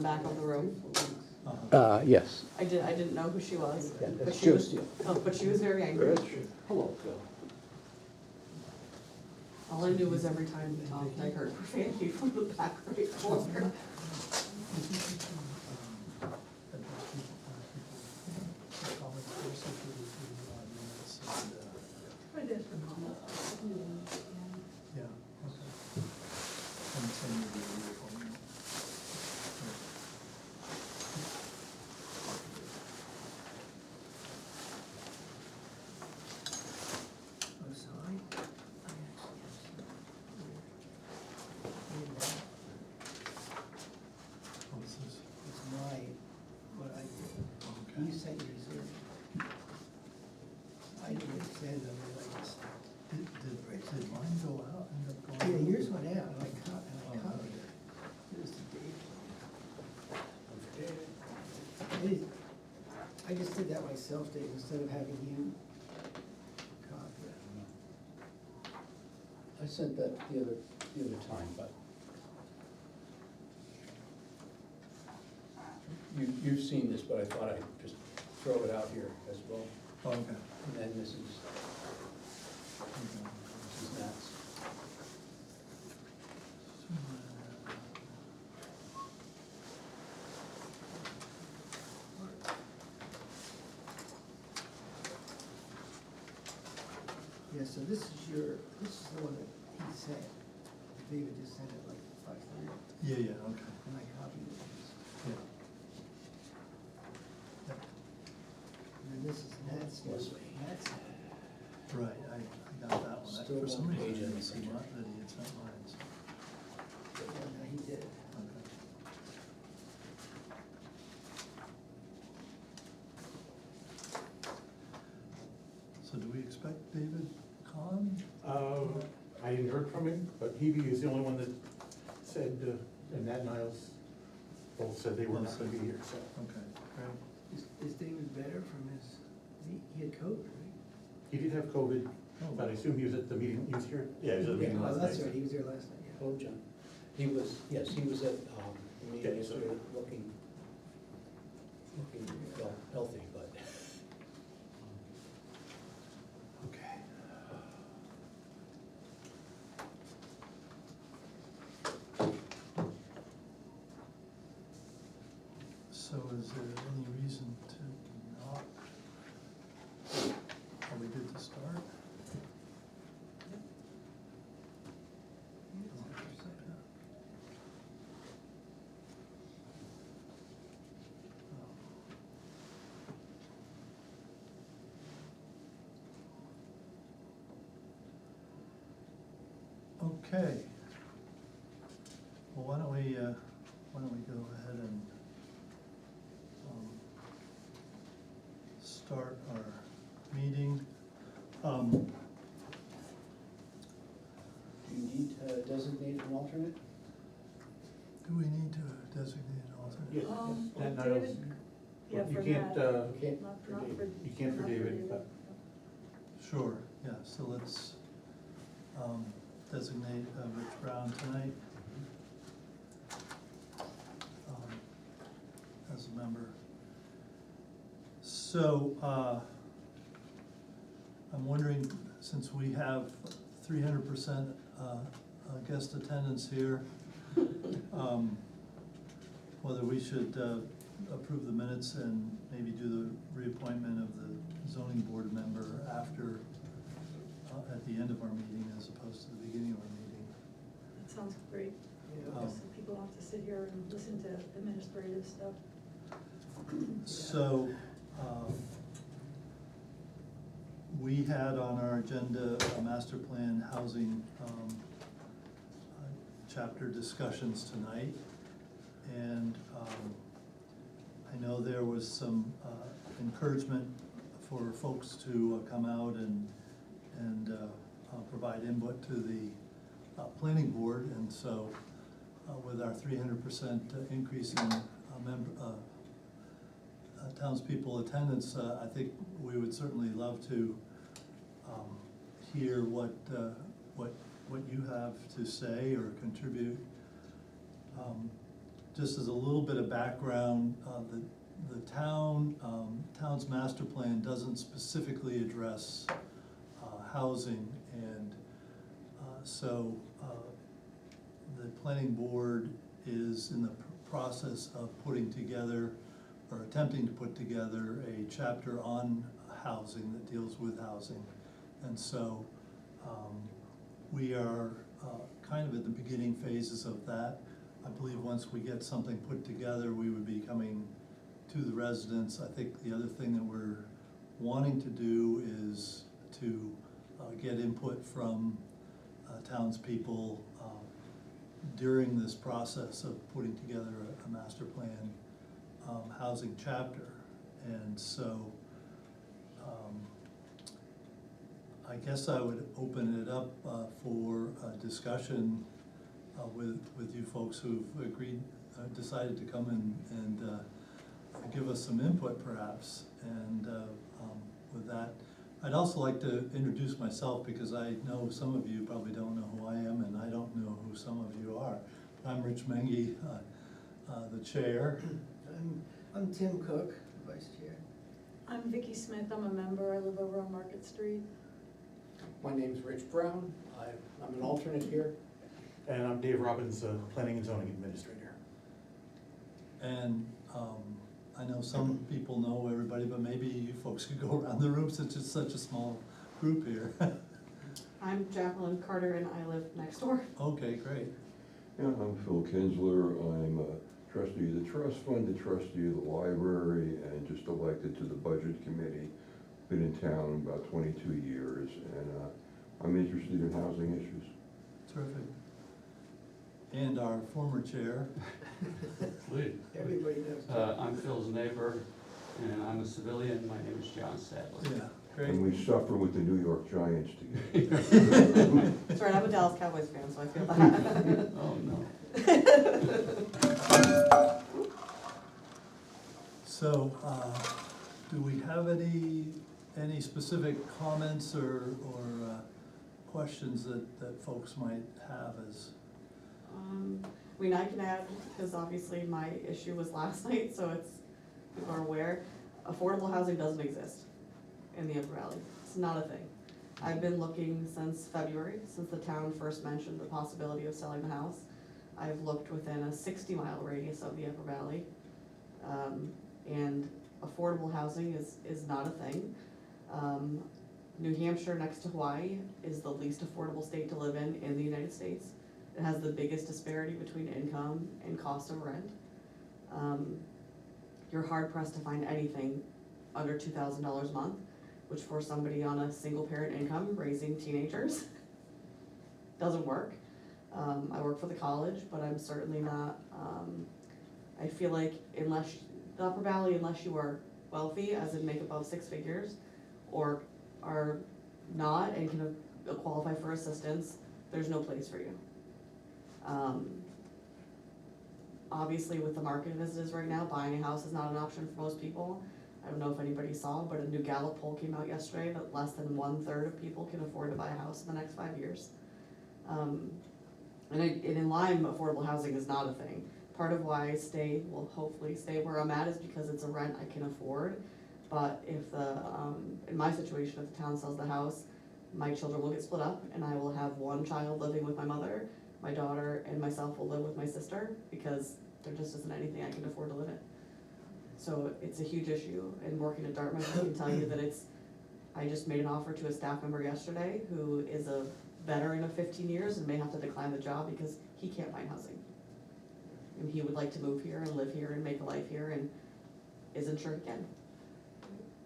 back of the room. Yes. I didn't know who she was, Yeah, but that's she was, Josie. but she was very angry. Hello, Phil. All I knew was every time we talked, I heard profanity from the back right corner. I did for mom. Yeah, okay. And send you the reappointment. I'm sorry. I actually have some. What's this? It's my, what I did. Okay. You sent yours in. I didn't send them, and I just, Did mine go out? End up going yeah, out? yours went out, and I Oh, copied okay. it. Here's the date. I just did that myself, Dave, instead of having you copy it. I sent that the other time, but you've seen this, but I thought I'd just throw it out here as well. Oh, okay. And then this is Matt's. Yeah, so this is the one that he sent. David just sent it like 5:30, Yeah, yeah, okay. and I copied it. Yeah. Yep. And then this is Matt's, Matt's. Right, I got that one. Still For some one reason, page in I the didn't see center. that he had sent mine, so, Yeah, he did. okay. So do we expect David Kahn? I hadn't heard from him, but Hebe is the only one that said, and Nat Niles both said they were not gonna be here, so. Okay, great. Is David better from his, he had COVID, right? He did have COVID, but I assume he was at the meeting, he was here, yeah, he was at the meeting Yeah, last that's night. right, he was there last night, yeah. Oh, John. He was, yes, he was at the meeting Okay, so- yesterday, looking well, healthy, but. Okay. So is there any reason to not? Are we good to start? Okay. Well, why don't we go ahead and start our meeting. Do you need to designate an alternate? Do we need to designate an alternate? Yeah, Nat David- Niles, Yeah, you for can't, Matt. Okay. Not for for, David. You can't for not David, but- Sure, yeah, so let's designate Rich Brown tonight as a member. So, I'm wondering, since we have 300% guest attendance here, whether we should approve the minutes and maybe do the reappointment of the zoning board member after, at the end of our meeting as opposed to the beginning of our meeting. That sounds great. Yeah. Just so people don't have to sit here and listen to administrative stuff. So, we had on our agenda a master plan housing chapter discussions tonight. And I know there was some encouragement for folks to come out and provide input to the planning board. And so with our 300% increase in townspeople attendance, I think we would certainly love to hear what you have to say or contribute just as a little bit of background, the town's master plan doesn't specifically address housing, and so the planning board is in the process of putting together, or attempting to put together, a chapter on housing that deals with housing. And so we are kind of at the beginning phases of that. I believe once we get something put together, we would be coming to the residents. I think the other thing that we're wanting to do is to get input from townspeople during this process of putting together a master plan housing chapter. And so I guess I would open it up for a discussion with you folks who've agreed, decided to come and give us some input perhaps. And with that, I'd also like to introduce myself, because I know some of you probably don't know who I am, and I don't know who some of you are. I'm Rich Mengy, the chair. I'm Tim Cook, vice chair. I'm Vicki Smith, I'm a member, I live over on Market Street. My name's Rich Brown, I'm an alternate here. And I'm Dave Robbins, Planning and Zoning Administrator. And I know some people know everybody, but maybe you folks could go around the room since it's such a small group here. I'm Jacqueline Carter and I live next door. Okay, great. Yeah, I'm Phil Kinsler. I'm a trustee of the trust fund, the trustee of the library, and just elected to the budget committee. Been in town about 22 years, and I'm interested in housing issues. Terrific. And our former chair. Lee. Everybody knows. I'm Phil's neighbor, and I'm a civilian. My name is John Sadler. Yeah, great. And we suffer with the New York Giants together. That's right, I'm a Dallas Cowboys fan, so I feel that. Oh, no. So, do we have any specific comments or questions that folks might have as? I mean, I can add, because obviously my issue was last night, so people are aware, affordable housing doesn't exist in the Upper Valley. It's not a thing. I've been looking since February, since the town first mentioned the possibility of selling the house. I've looked within a 60-mile radius of the Upper Valley, and affordable housing is not a thing. New Hampshire, next to Hawaii, is the least affordable state to live in the United States. It has the biggest disparity between income and cost of rent. You're hard pressed to find anything under $2,000 a month, which for somebody on a single parent income raising teenagers doesn't work. I work for the college, but I'm certainly not, I feel like the Upper Valley, unless you are wealthy, as in make above 6 figures, or are not and can qualify for assistance, there's no place for you. Obviously with the market as it is right now, buying a house is not an option for most people. I don't know if anybody saw, but a new Gallup poll came out yesterday that less than 1/3 of people can afford to buy a house in the next 5 years. And in Lyme, affordable housing is not a thing. Part of why I will hopefully stay where I'm at is because it's a rent I can afford. But if in my situation, if the town sells the house, my children will get split up and I will have one child living with my mother. My daughter and myself will live with my sister because there just isn't anything I can afford to live in. So it's a huge issue, and working at Dartmouth, I can tell you that I just made an offer to a staff member yesterday who is a veteran of 15 years and may have to decline the job because he can't find housing. And he would like to move here and live here and make a life here and isn't sure he can.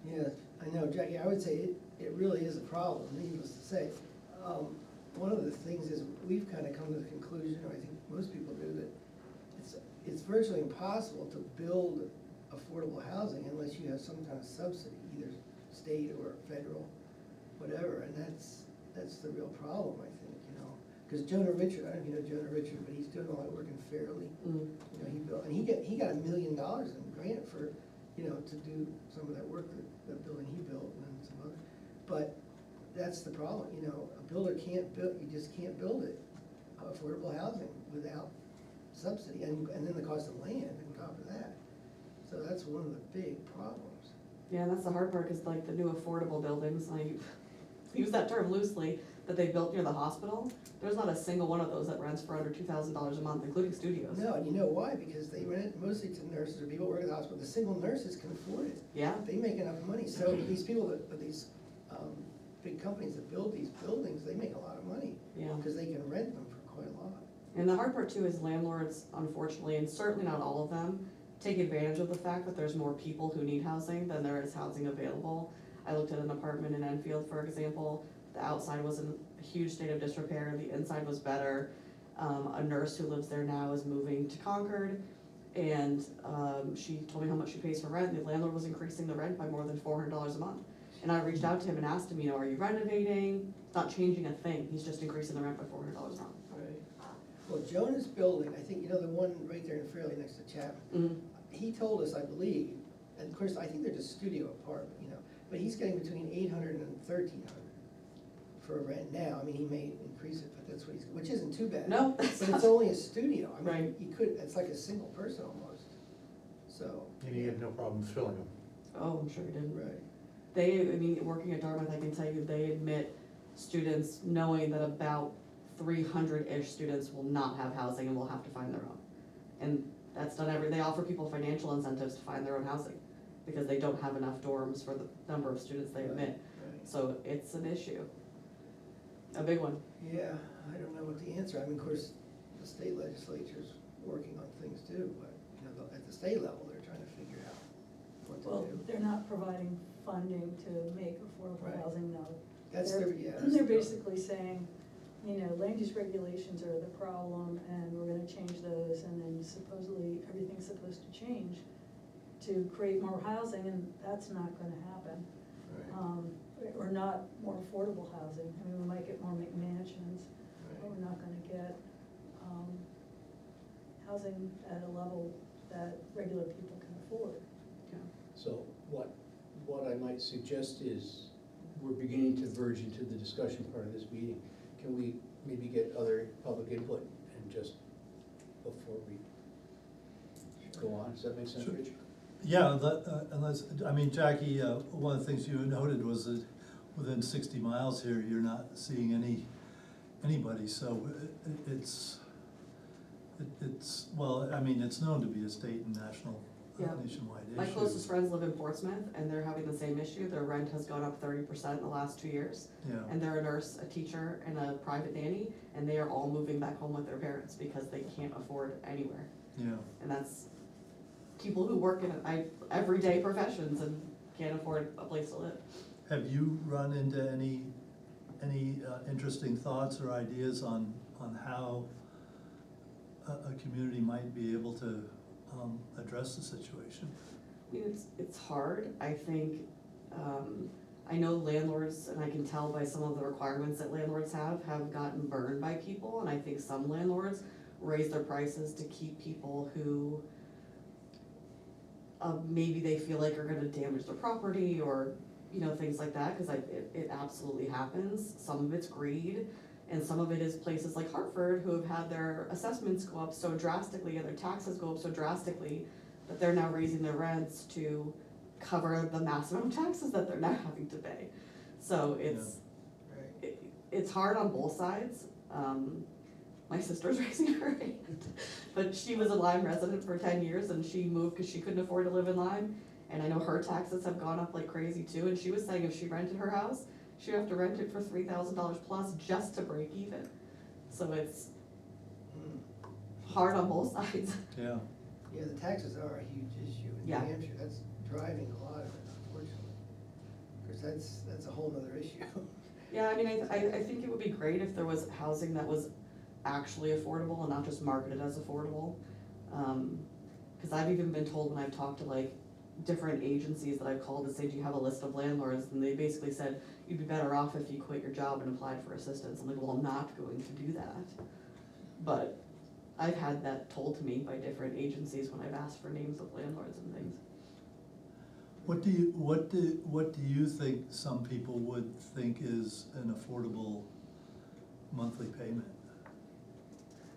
Yeah, I know, Jackie, I would say it really is a problem, needless to say. One of the things is we've kind of come to the conclusion, or I think most people do, that it's virtually impossible to build affordable housing unless you have some kind of subsidy, either state or federal, whatever, and that's the real problem, I think, you know. Because Jonah Richard, I don't know if you know Jonah Richard, but he's doing a lot of work in Fairleigh. You know, he built, and he got $1 million in grant for, you know, to do some of that work, that building he built and some other. But that's the problem, you know, a builder can't build, you just can't build it, affordable housing without subsidy, and then the cost of land on top of that. So that's one of the big problems. Yeah, and that's the hard part, cause like the new affordable buildings, I use that term loosely, that they built near the hospital, there's not a single one of those that rents for under $2,000 a month, including studios. No, and you know why? Because they rent it mostly to nurses or people who work at the hospital. The single nurses can afford it. Yeah, They make enough money, so these people these big companies that build these buildings, they make a lot of money, yeah. because they can rent them for quite a lot. And the hard part too is landlords, unfortunately, and certainly not all of them, take advantage of the fact that there's more people who need housing than there is housing available. I looked at an apartment in Enfield, for example, the outside was in a huge state of disrepair, the inside was better. A nurse who lives there now is moving to Concord, and she told me how much she pays for rent, and the landlord was increasing the rent by more than $400 a month. And I reached out to him and asked him, are you renovating? It's not changing a thing, he's just increasing the rent by $400 a month. Right. Well, Jonah's building, I think, the one right there in Fairleigh next to Chapman, Mhm. he told us, I believe, and of course, I think they're just studio apartment, but he's getting between 800 and 1,300 for rent now. I mean, he may increase it, but that's what which isn't too bad. No, But it's only a studio. I mean, Right. you could, it's like a single person almost, so. And he had no problems filling them. Oh, I'm sure he didn't. Right. Working at Dartmouth, I can tell you, they admit students knowing that about 300-ish students will not have housing and will have to find their own. And that's done they offer people financial incentives to find their own housing, because they don't have enough dorms for the number of students they admit. Right. So it's an issue, a big one. Yeah, I don't know what the answer, I mean, of course, the state legislature's working on things too, but, at the state level, they're trying to figure out what Well, to do. they're not providing funding to make affordable Right. housing, no. That's They're- their, yeah. that's They're their- basically saying, land use regulations are the problem, and we're gonna change those, and then supposedly everything's supposed to change to create more housing, and that's not gonna happen. Right, Or not more affordable housing. I mean, we might get more McMansions, but right. we're not gonna get, housing at a level that regular people can afford. So what I might suggest is, we're beginning to verge into the discussion part of this meeting. Can we maybe get other public input and just, before we go on, does that make sense, Sure. Rich? Yeah, Jackie, one of the things you noted was that within 60 miles here, you're not seeing anybody, so it's, it's known to be a state and Yeah. nationwide issue. My closest friends live in Portsmouth, and they're having the same issue. Their rent has gone up 30% in the last 2 years. Yeah, And they're a nurse, a teacher, and a private nanny, and they are all moving back home with their parents because they can't afford anywhere. yeah. And that's people who work in everyday professions and can't afford a place to live. Have you run into any interesting thoughts or ideas on how a community might be able to address the situation? I mean, it's hard. I think, I know landlords, and I can tell by some of the requirements that landlords have gotten burned by people, and I think some landlords raise their prices to keep people who maybe they feel like are gonna damage their property, or, things like that, cause it absolutely happens. Some of it's greed, and some of it is places like Hartford who have had their assessments go up so drastically and their taxes go up so drastically that they're now raising their rents to cover the massive amount of taxes that they're now having to pay. So Right. it's hard on both sides. My sister's raising her hand, but she was a Lyme resident for 10 years, and she moved because she couldn't afford to live in Lyme. And I know her taxes have gone up like crazy too, and she was saying if she rented her house, she'd have to rent it for $3,000 plus just to break even. So it's Hmm. hard on both sides. Yeah, Yeah, the taxes are a huge issue in New Yeah. Hampshire, that's driving a lot of it, unfortunately. Because that's a whole nother issue. Yeah, I mean, I think it would be great if there was housing that was actually affordable and not just marketed as affordable. Cause I've even been told when I've talked to like different agencies that I've called to say, do you have a list of landlords? And they basically said, you'd be better off if you quit your job and applied for assistance. I'm like, well, I'm not going to do that. But I've had that told to me by different agencies when I've asked for names of landlords and things. what do you think some people would think is an affordable monthly payment?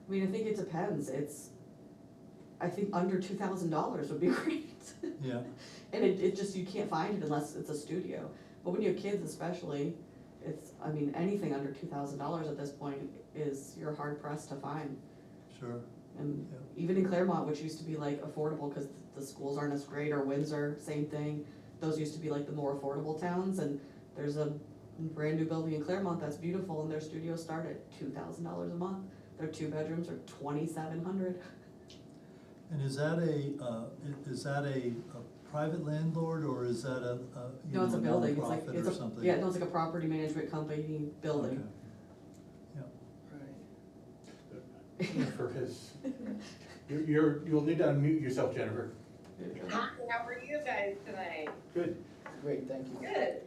I mean, I think it depends. I think under $2,000 would be great. Yeah, And it just, you can't find it unless it's a studio. But when you have kids especially, it's, I mean, anything under $2,000 at this point is, you're hard pressed to find. sure, And yeah. even in Claremont, which used to be like affordable, cause the schools aren't as great, or Windsor, same thing. Those used to be like the more affordable towns, and there's a brand new building in Claremont that's beautiful, and their studios start at $2,000 a month. Their 2 bedrooms are $2,700. And is that a private landlord, or is that a, you No, it's know, a building, it's like, nonprofit it's or a, something? yeah, no, it's like a property management company building. Okay. Right. Jennifer has, you'll need to unmute yourself, Jennifer. Hi, how are you guys tonight? Good. Great, thank you. Good.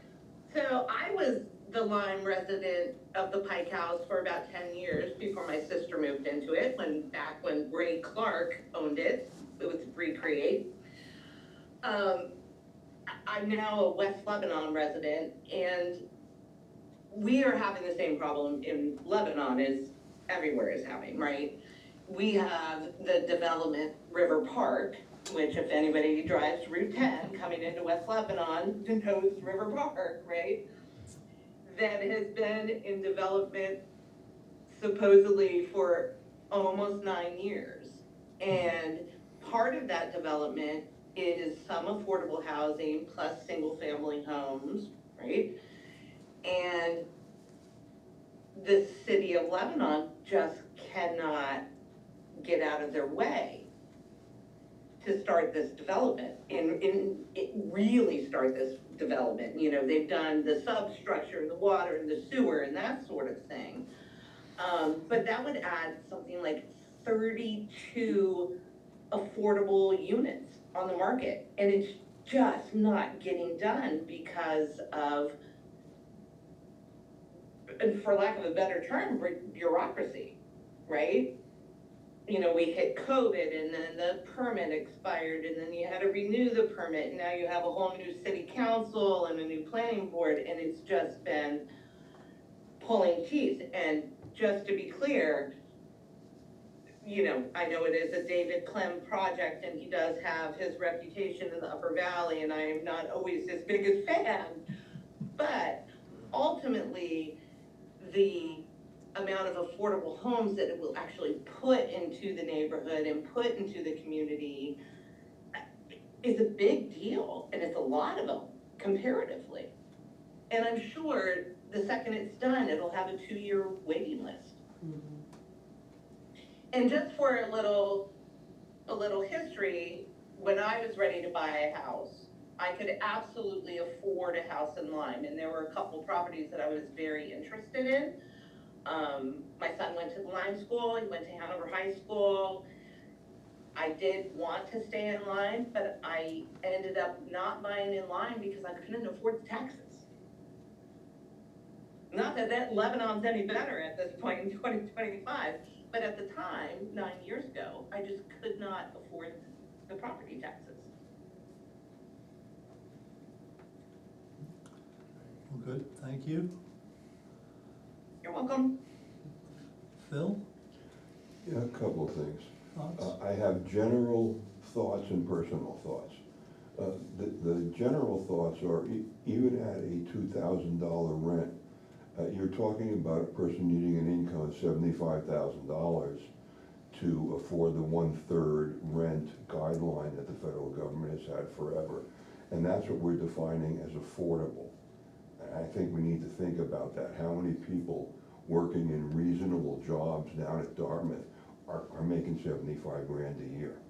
So I was the Lyme resident of the Pike House for about 10 years before my sister moved into it, back when Ray Clark owned it. It was Recreate. I'm now a West Lebanon resident, and we are having the same problem in Lebanon as everywhere is having, right? We have the development River Park, which if anybody drives Route 10 coming into West Lebanon knows River Park, right? That has been in development supposedly for almost 9 years. And part of that development is some affordable housing plus single family homes, right? And the city of Lebanon just cannot get out of their way to start this development really start this development. You know, they've done the substructure, the water and the sewer and that sort of thing. But that would add something like 32 affordable units on the market. And it's just not getting done because of, and for lack of a better term, bureaucracy, right? You know, we hit COVID and then the permit expired and then you had to renew the permit. And now you have a whole new city council and a new planning board, and it's just been pulling teeth. And just to be clear, you know, I know it is a David Clem project and he does have his reputation in the Upper Valley, and I am not always his biggest fan, but ultimately the amount of affordable homes that it will actually put into the neighborhood and put into the community is a big deal, and it's a lot of them comparatively. And I'm sure the second it's done, it'll have a 2-year waiting list. Mhm. And just for a little history, when I was ready to buy a house, I could absolutely afford a house in Lyme, and there were a couple properties that I was very interested in. My son went to the Lyme school, he went to Hanover High School. I did want to stay in Lyme, but I ended up not buying in Lyme because I couldn't afford the taxes. Not that Lebanon's any better at this point in 2025, but at the time, 9 years ago, I just could not afford the property taxes. Well, good, thank you. You're welcome. Phil, Yeah, a couple of things. thoughts? I have general thoughts and personal thoughts. The general thoughts are, even at a $2,000 rent, you're talking about a person needing an income of $75,000 to afford the 1/3 rent guideline that the federal government has had forever. And that's what we're defining as affordable. And I think we need to think about that. How many people working in reasonable jobs down at Dartmouth are making 75 grand a year?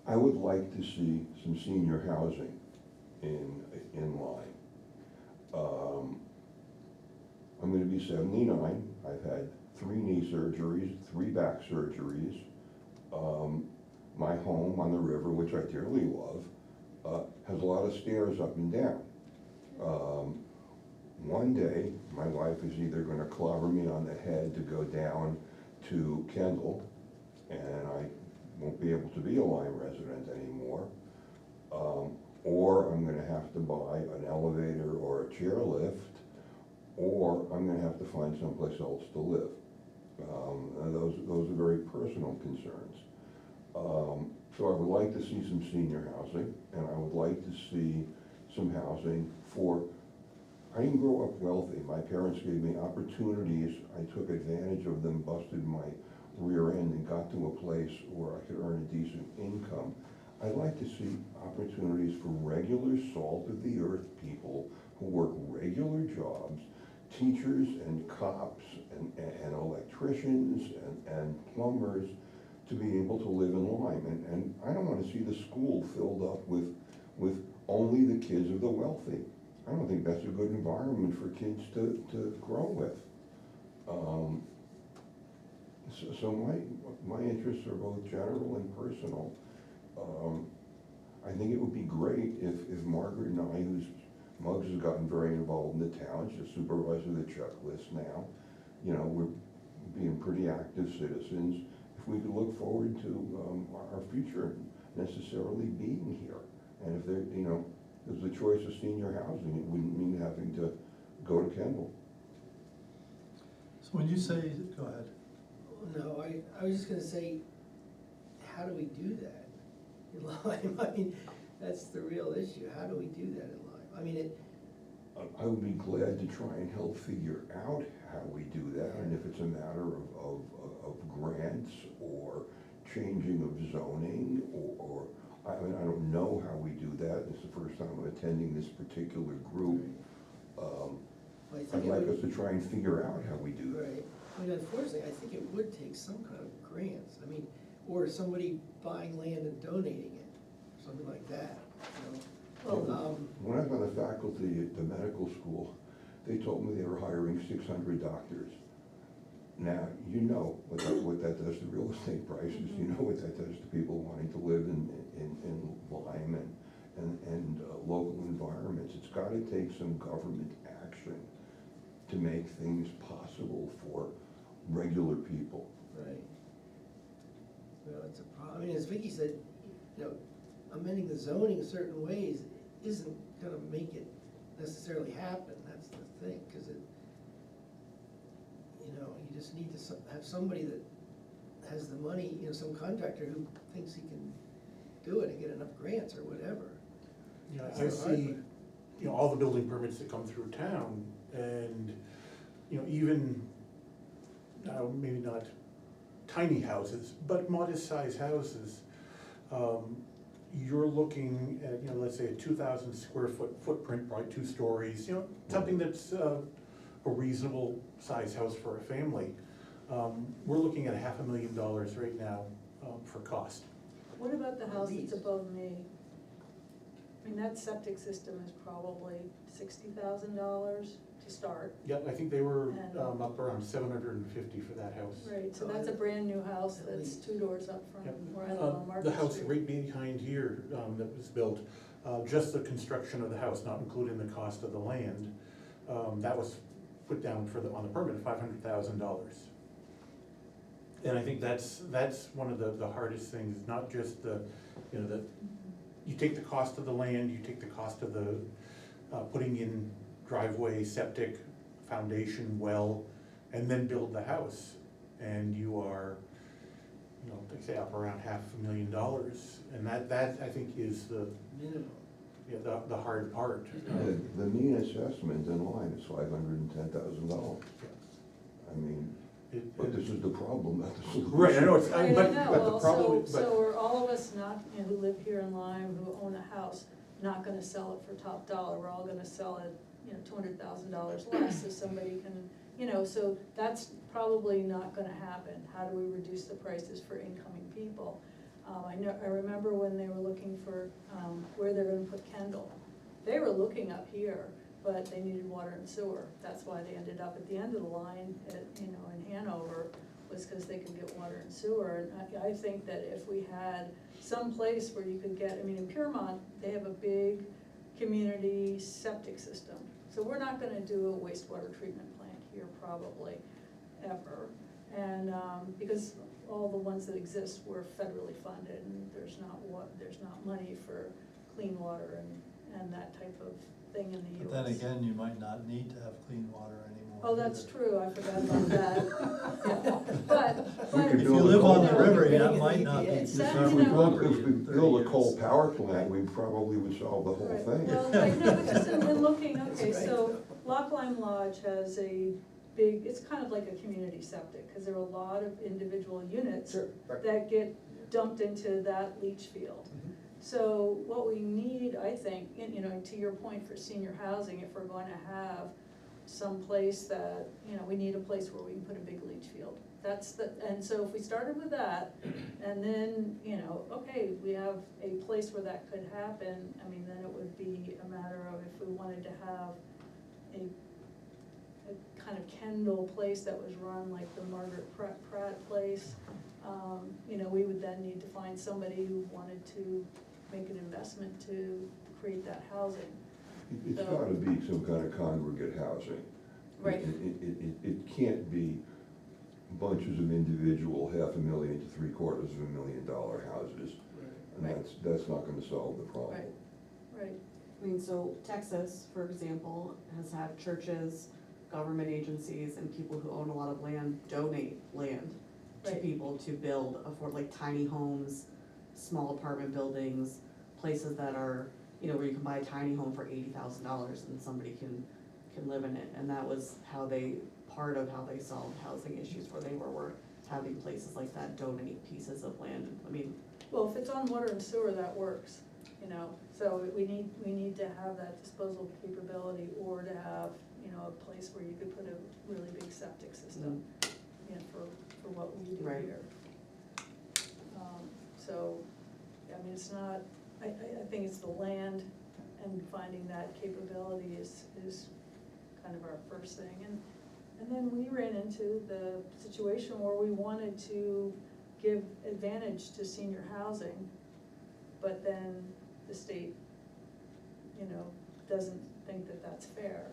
I would like to see some senior housing in Lyme. I'm gonna be 79, I've had 3 knee surgeries, 3 back surgeries. My home on the river, which I dearly love, has a lot of stairs up and down. One day, my wife is either gonna clobber me on the head to go down to Kendall, and I won't be able to be a Lyme resident anymore, or I'm gonna have to buy an elevator or a chairlift, or I'm gonna have to find someplace else to live. Those are very personal concerns. So I would like to see some senior housing, and I would like to see some housing for, I didn't grow up wealthy. My parents gave me opportunities. I took advantage of them, busted my rear end, and got to a place where I could earn a decent income. I'd like to see opportunities for regular salt of the earth people who work regular jobs, teachers and cops and electricians and plumbers, to be able to live in Lyme. And I don't want to see the school filled up with only the kids of the wealthy. I don't think that's a good environment for kids to grow with. So my interests are both general and personal. I think it would be great if Margaret and I, whose Muggs has gotten very involved in the town, she's a supervisor of the checklist now, you know, we're being pretty active citizens, if we could look forward to our future necessarily being here. And if there, you know, there's the choice of senior housing, it wouldn't mean having to go to Kendall. So when you say, go ahead. No, I was just gonna say, how do we do that in Lyme? I mean, that's the real issue, how do we do that in Lyme? I mean, I would be glad to try and help figure out how we do that, and if it's a matter of grants or changing of zoning, or, I mean, I don't know how we do that. It's the first time I'm attending this particular group. I think I'd it like would- us to try and figure out how we do that. right, I mean, unfortunately, I think it would take some kind of grants, I mean, or somebody buying land and donating it, something like that, you know? When I was on the faculty at the medical school, they told me they were hiring 600 doctors. Now, you know what that does to real estate prices, you know what that does to people wanting to live in Lyme and local environments. It's gotta take some government action to make things possible for regular people. Right. Well, it's a problem, I mean, as Vicky said, you know, amending the zoning certain ways isn't gonna make it necessarily happen, that's the thing, cause it, you know, you just need to have somebody that has the money, you know, some contractor who thinks he can do it and get enough grants or whatever. Yeah, That's I the hard see, part. you know, all the building permits that come through town, and, you know, even, maybe not tiny houses, but modest-sized houses, you're looking at, you know, let's say a 2,000 square foot footprint, probably 2 stories, you know, something that's a reasonable size house for a family. We're looking at $500,000 right now for cost. What about the house Least. that's above me? I mean, that septic system is probably $60,000 to start. Yep, I think they were And- up around 750 for that house. Right, so that's a brand new house At that's least. 2 doors up from Yep. where I live on Market The Street. house right behind here that was built, just the construction of the house, not including the cost of the land, that was put down on the permit, $500,000. And I think that's one of the hardest things, not just you know, you take the cost of the land, you take the cost of the putting in driveway, septic, foundation, well, and then build the house. And you are, you know, they say up around $500,000, and that I think is the, Minimum. yeah, the hard part. The mean assessment in Lyme is $510,000. I mean, but this is the problem, not the solution. Right, I know, it's, Right, I but know, the well, problem, so are all of us not, you know, who live here in Lyme, who own a house, not gonna sell it for top dollar, we're all gonna sell it, you know, $200,000 less, so somebody can, you know, so that's probably not gonna happen. How do we reduce the prices for incoming people? I remember when they were looking for, where they're gonna put Kendall, they were looking up here, but they needed water and sewer. That's why they ended up at the end of the line at, you know, in Hanover, was because they could get water and sewer. And I think that if we had some place where you could get, I mean, in Piermont, they have a big community septic system. So we're not gonna do a wastewater treatment plant here probably, ever. And, because all the ones that exist were federally funded, and there's not money for clean water and that type of thing in the US. But then again, you might not need to have clean water anymore. Oh, that's either. true, I forgot about that. Yeah. But, We could If you build a live on the coal- river, Yeah. that might not be. It's that, If you we know- build a coal power plant, we probably would solve the whole right, thing. well, like, no, but just in looking, okay, That's right. so Loch Lyme Lodge has a big, it's kind of like a community septic, cause there are a lot of individual units Sure, right. that get dumped into that leach field. Mhm. So what we need, I think, you know, to your point for senior housing, if we're going to have some place that, you know, we need a place where we can put a big leach field. That's the, and so if we started with that, and then, you know, okay, we have a place where that could happen, I mean, then it would be a matter of if we wanted to have a kind of Kendall place that was run like the Margaret Pratt place, you know, we would then need to find somebody who wanted to make an investment to create that housing. It's So- gotta be some kind of congregate housing. Right. It can't be bunches of individual $500,000 to $750,000 houses. And Right. that's not gonna solve the problem. Right. I mean, so Texas, for example, has had churches, government agencies, and people who own a lot of land donate land to Right. people to build like tiny homes, small apartment buildings, places that are, you know, where you can buy a tiny home for $80,000 and somebody can live in it. And that was part of how they solved housing issues, where they were having places like that donate pieces of land. I mean, Well, if it's on water and sewer, that works, you know, so we need to have that disposal capability, or to have, you know, a place where you could put a really big septic system, you know, for what we do Right. here. So, I mean, it's not, I think it's the land, and finding that capability is kind of our first thing. And then we ran into the situation where we wanted to give advantage to senior housing, but then the state, you know, doesn't think that that's fair.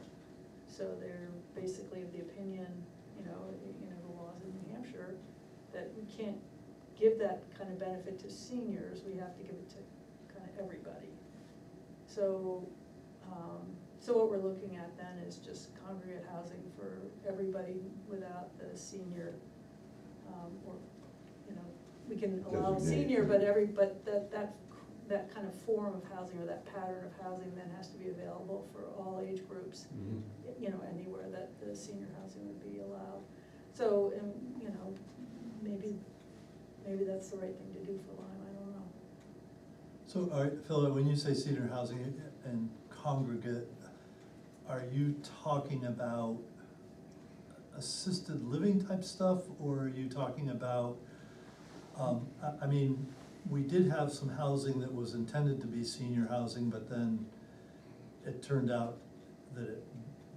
So they're basically of the opinion, you know, the laws in New Hampshire, that we can't give that kind of benefit to seniors, we have to give it to kind of everybody. So, so what we're looking at then is just congregate housing for everybody without the senior, or, you know, we can allow Designation. senior, but that kind of form of housing, or that pattern of housing then has to be available for all age groups, Mhm. you know, anywhere that the senior housing would be allowed. So, and, you know, maybe that's the right thing to do for Lyme, I don't know. So, all right, Phil, when you say senior housing and congregate, are you talking about assisted living type stuff, or are you talking about, I mean, we did have some housing that was intended to be senior housing, but then it turned out that it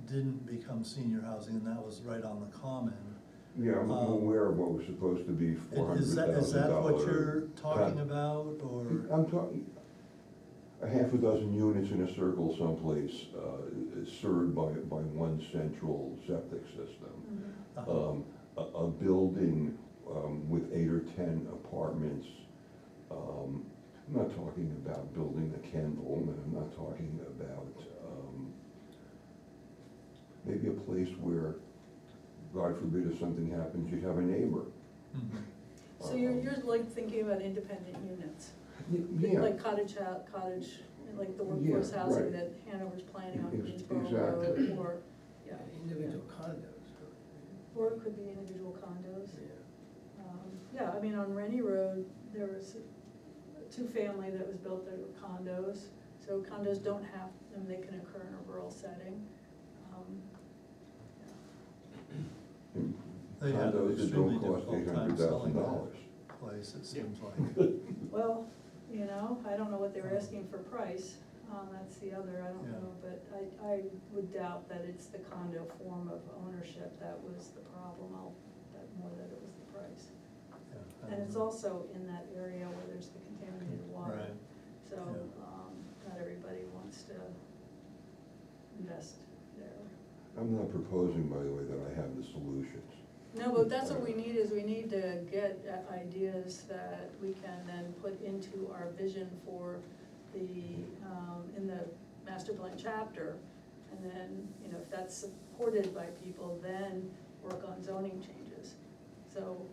didn't become senior housing, and that was right on the common. Yeah, I'm aware of what was supposed to be $400,000. Is that what you're talking about, or? I'm talking, a half a dozen units in a circle someplace, served by one central septic system. A building, with 8 or 10 apartments. I'm not talking about building a Kendall, and I'm not talking about, maybe a place where, God forbid, if something happens, you have a neighbor. Mhm. So you're like thinking about independent units? Yeah. Like cottage, like the workforce Yeah, housing right. that Hanover's planning on Ex- Greensboro exactly. Road, or, yeah. Individual condos, Or it could be individual condos. yeah. Yeah, I mean, on Rennie Road, there was a two-family that was built, there were condos. So condos don't have, I mean, they can occur in a rural setting. And They had an condos that extremely don't cost difficult time selling $800,000. that place, it seems like. Well, you know, I don't know what they were asking for price, that's the other, I don't Yeah. know, but I would doubt that it's the condo form of ownership that was the problem, more that it was the price. Yeah, I And don't it's know. also in that area where there's the contaminated water. Right. So, Yeah. not everybody wants to invest there. I'm not proposing, by the way, that I have the solutions. No, but that's what we need, is we need to get ideas that we can then put into our vision for the, in the master plan chapter. And then, you know, if that's supported by people, then work on zoning changes. So,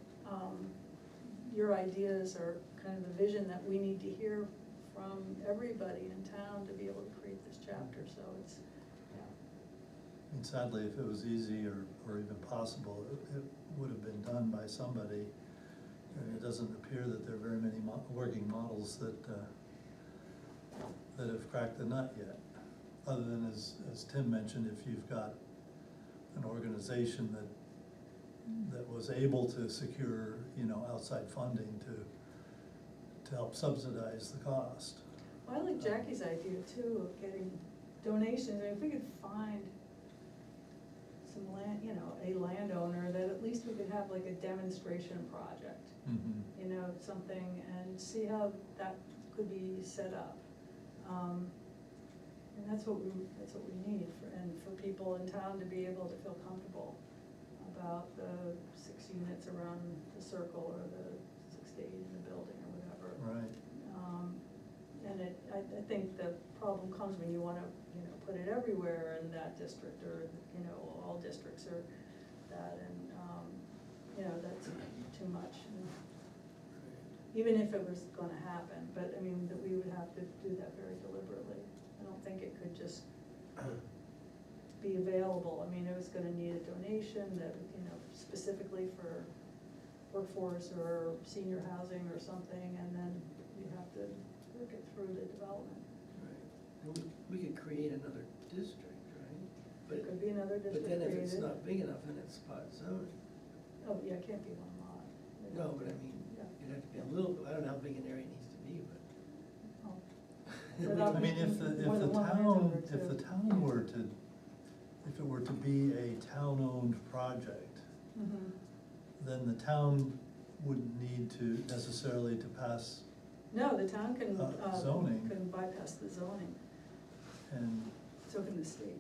your ideas are kind of the vision that we need to hear from everybody in town to be able to create this chapter, so it's, yeah. I mean, sadly, if it was easy or even possible, it would have been done by somebody. And it doesn't appear that there are very many working models that have cracked the nut yet. Other than, as Tim mentioned, if you've got an organization that was able to secure, you know, outside funding to help subsidize the cost. Well, I like Jackie's idea too, of getting donations. I mean, if we could find some land, you know, a landowner, that at least we could have like a demonstration project, you know, something, and see how that could be set up. And that's what we need and for people in town to be able to feel comfortable about the 6 units around the circle or the 6 to 8 in the building or whatever. Right. And I think the problem comes when you wanna, you know, put it everywhere in that district, or, you know, all districts are that, and, you know, that's too much. And even if it was gonna happen, but I mean, that we would have to do that very deliberately. I don't think it could just be available. I mean, it was gonna need a donation that, you know, specifically for workforce or senior housing or something, and then you have to work it through the development. Right. And we could create another district, right? There could be another district But then if created. it's not big enough, then it's spot zoning. Oh, yeah, it can't be one lot. No, but I mean, Yeah. it'd have to be a little, I don't know how big an area it needs to be, but. Oh. We Without I mean, if More the than one town, landowner, if the too. town were to, if it were to be a town-owned project, Mhm. then the town wouldn't need to necessarily to pass, No, the town can, Zoning. can bypass the zoning, and, so can the state.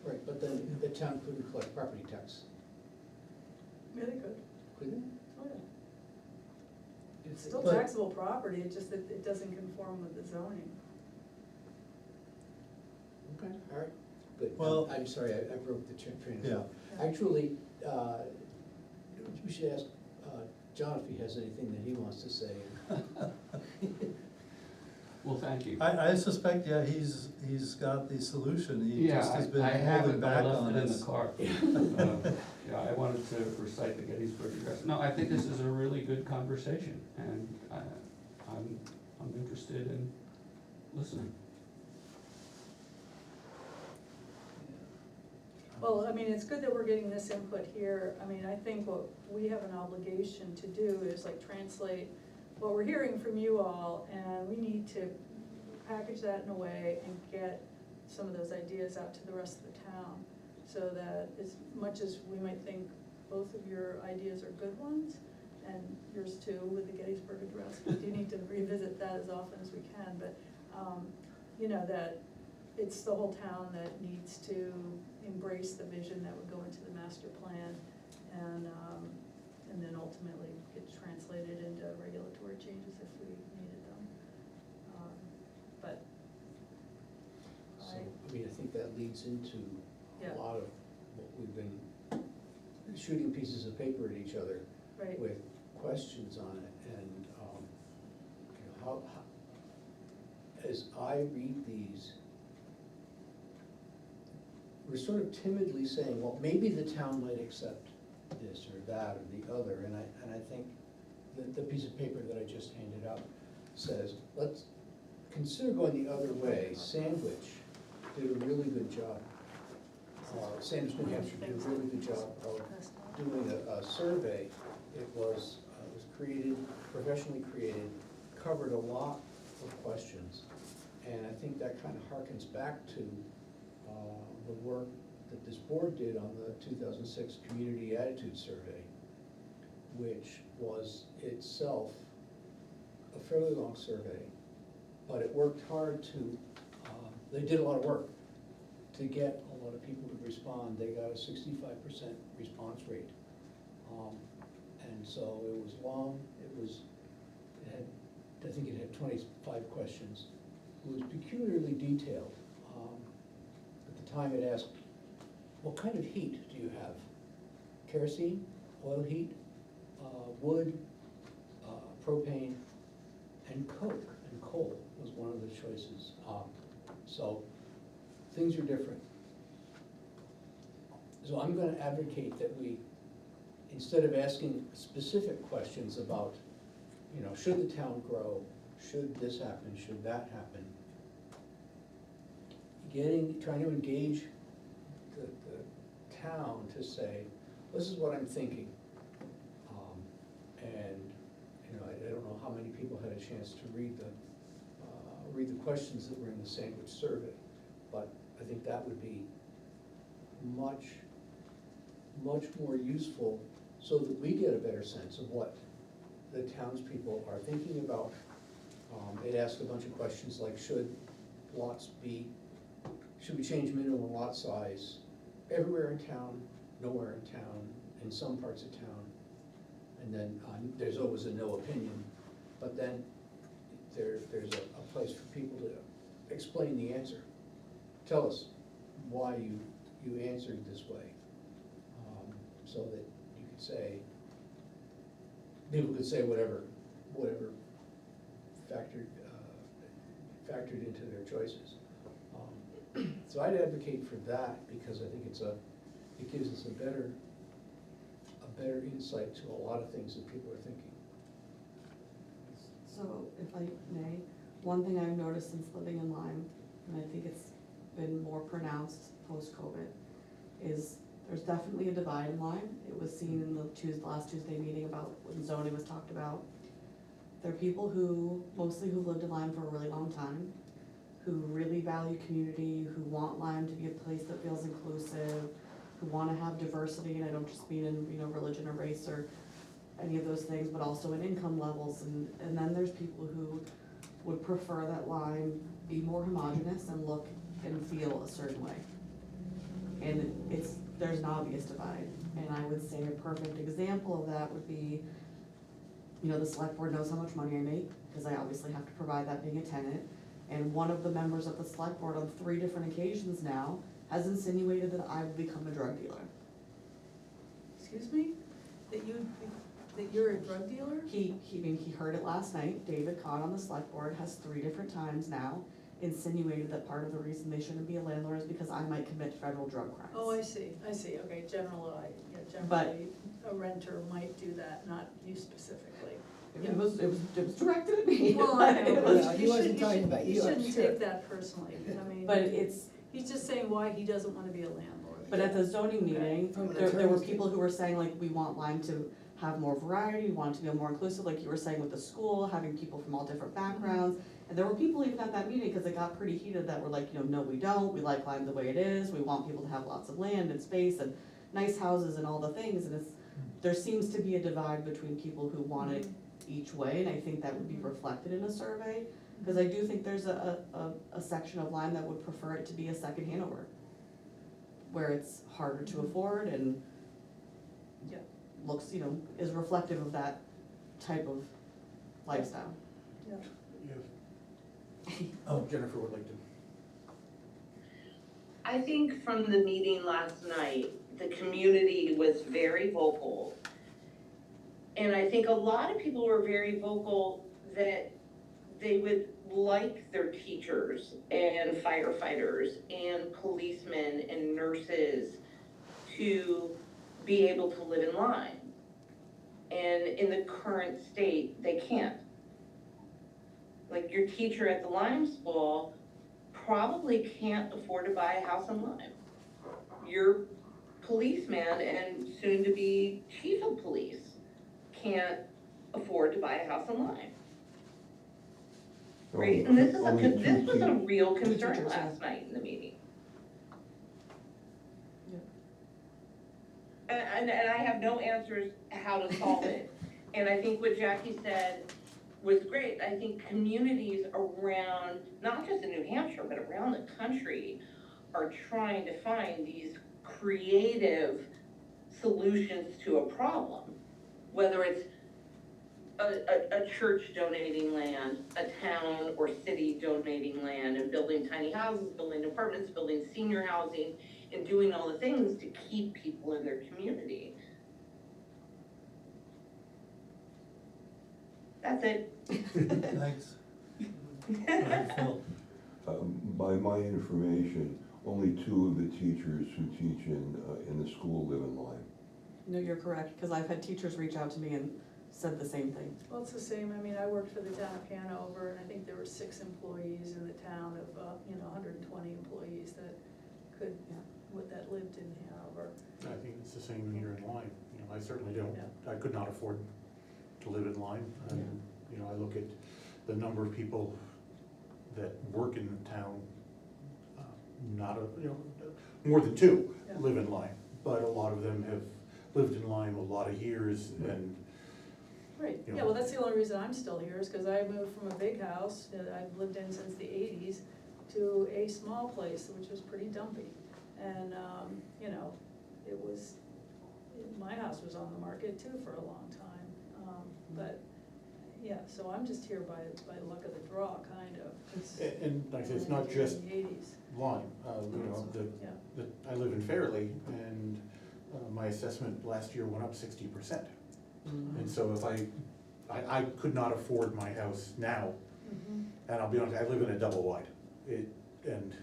Right, but then the town couldn't collect property tax, Yeah, they could. couldn't it? Oh, yeah. It's Still But- taxable property, it's just that it doesn't conform with the zoning. Okay, all right, good. Well- I'm sorry, I broke the train of Yeah. thought. Actually, we should ask John if he has anything that he wants to say. Well, thank you. I suspect, yeah, he's got the solution, he Yeah, just has been I have holding it, but I back on left it in us. the car. Yeah, I wanted to recite the Gettysburg Address. No, I think this is a really good conversation, and I'm interested in listening. Well, I mean, it's good that we're getting this input here. I mean, I think what we have an obligation to do is like translate what we're hearing from you all, and we need to package that in a way and get some of those ideas out to the rest of the town, so that as much as we might think both of your ideas are good ones, and yours too with the Gettysburg Address, we do need to revisit that as often as we can, but, you know, that it's the whole town that needs to embrace the vision that would go into the master plan, and then ultimately get translated into regulatory changes if we needed them. But So, I mean, I think that leads into Yeah. a lot of what we've been shooting pieces of paper at each other Right. with questions on it, and, you know, how, as I read these, we're sort of timidly saying, well, maybe the town might accept this or that or the other, and I think the piece of paper that I just handed out says, let's consider going the other way. Sandwich did a really good job. Sandwich, New Hampshire did a really good job of doing a survey. It was created, professionally created, covered a lot of questions. And I think that kind of harkens back to the work that this board did on the 2006 Community Attitude Survey, which was itself a fairly long survey, but it worked hard to, they did a lot of work to get a lot of people to respond. They got a 65% response rate. And so it was long, it had, I think it had 25 questions. was peculiarly detailed. At the time it asked, what kind of heat do you have? Kerosene, oil heat, wood, propane, and coke, and coal was one of the choices. So, things are different. So I'm gonna advocate that we, instead of asking specific questions about, you know, should the town grow, should this happen, should that happen, trying to engage the town to say, this is what I'm thinking. And, you know, I don't know how many people had a chance to read the questions that were in the sandwich survey, but I think that would be much more useful so that we get a better sense of what the townspeople are thinking about. They'd ask a bunch of questions like, should we change minimum lot size everywhere in town, nowhere in town, in some parts of town? And then there's always a no opinion, but then there's a place for people to explain the answer. Tell us why you answered this way, so that you could say, people could say whatever factored into their choices. So I'd advocate for that, because I think it gives us a better insight to a lot of things that people are thinking. So if I may, one thing I've noticed since living in Lyme, and I think it's been more pronounced post-COVID, is there's definitely a divide in Lyme. It was seen in the last Tuesday meeting about when zoning was talked about. There are people who've lived in Lyme for a really long time, who really value community, who want Lyme to be a place that feels inclusive, who wanna have diversity, and I don't just mean in, you know, religion or race or any of those things, but also in income levels, and then there's people who would prefer that Lyme be more homogeneous and look and feel a certain way. And there's an obvious divide, and I would say a perfect example of that would be, you know, the select board knows how much money I make, because I obviously have to provide that being a tenant, and one of the members of the select board on 3 different occasions now has insinuated that I will become a drug dealer. Excuse me? That you're a drug dealer? He heard it last night. David Cott on the select board has 3 different times now insinuated that part of the reason they shouldn't be a landlord is because I might commit federal drug crimes. Oh, I see, okay, generally, But- a renter might do that, not you specifically. It was directed at me. Well, I know, It but was- Well, he wasn't talking about you, I'm shouldn't sure. take that personally, I mean. But it's, He's just saying why he doesn't wanna be a landlord. but at the zoning meeting, From an there were attorney's people who were saying like, we want Lyme to have more variety, we want it to be more inclusive, like you were saying with the school, having people from all different backgrounds. And there were people even at that meeting, because it got pretty heated, that were like, you know, no, we don't, we like Lyme the way it is, we want people to have lots of land and space and nice houses and all the things, and there seems to be a divide between people who want it each way, and I think that would be reflected in a survey. Because I do think there's a section of Lyme that would prefer it to be a second Hanover, where it's harder to afford and Yeah. looks, you know, is reflective of that type of lifestyle. Yeah. Oh, Jennifer would like to. I think from the meeting last night, the community was very vocal. And I think a lot of people were very vocal that they would like their teachers and firefighters and policemen and nurses to be able to live in Lyme. And in the current state, they can't. Like your teacher at the Lyme school probably can't afford to buy a house in Lyme. Your policeman and soon to be chief of police can't afford to buy a house in Lyme. Right, and this was a real concern teachers, yeah. last night in the meeting. Yeah. And I have no answers how to solve it. And I think what Jackie said was great. I think communities around, not just in New Hampshire, but around the country are trying to find these creative solutions to a problem. Whether it's a church donating land, a town or city donating land and building tiny houses, building apartments, building senior housing, and doing all the things to keep people in their community. That's it. Thanks. All right, Phil. By my information, only 2 of the teachers who teach in the school live in Lyme. No, you're correct, because I've had teachers reach out to me and said the same thing. Well, it's the same, I mean, I worked for the town of Hanover, and I think there were 6 employees in the town of, 120 employees that could, that lived in Hanover. I think it's the same here in Lyme. I certainly don't, Yeah. I could not afford to live in Lyme. And, I look at the number of people that work in the town, not more than 2 Yeah. live in Lyme, but a lot of them have lived in Lyme a lot of years, and Right, You yeah, know. well, that's the only reason I'm still here, is because I moved from a big house that I've lived in since the 80s to a small place, which was pretty dumpy. And, it was, my house was on the market too for a long time. But, yeah, so I'm just here by luck of the draw, kind of. It's- and like I said, it's I not lived here just in the 80s, Lyme. yeah. I live in Fairleigh, and my assessment last year went up 60%. And so if I could not afford my house now, Mhm. and I'll be honest, I live in a double wide. And